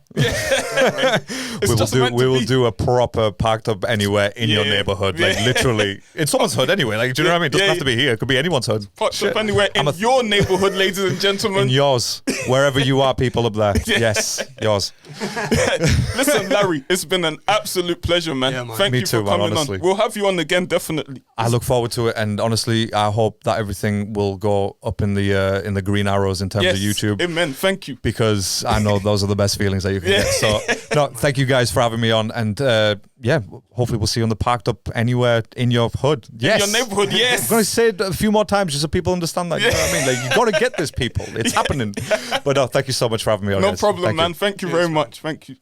we will do a proper Parked Up Anywhere in your neighborhood, like literally in someone's hood anyway. Like, do you know what I mean? It doesn't have to be here; it could be anyone's hood. Parked Up Anywhere in your neighborhood, ladies and gentlemen. In yours, wherever you are, people up there. Yes, yours. Listen, Larry, it's been an absolute pleasure, man. Yeah, man. Thank you for coming on. We'll have you on again, definitely. I look forward to it, and honestly, I hope that everything will go up in the green arrows in terms of YouTube. Amen. Thank you. Because I know those are the best feelings that you can get. So, no, thank you guys for having me on, and hopefully we'll see you on the Parked Up Anywhere in your hood. Yes, in your neighborhood. Yes. I'm going to say it a few more times just so people understand that. You know what I mean? Like, you got to get this, people. It's happening. But no, thank you so much for having me on. No problem, man. Thank you very much. Thank you.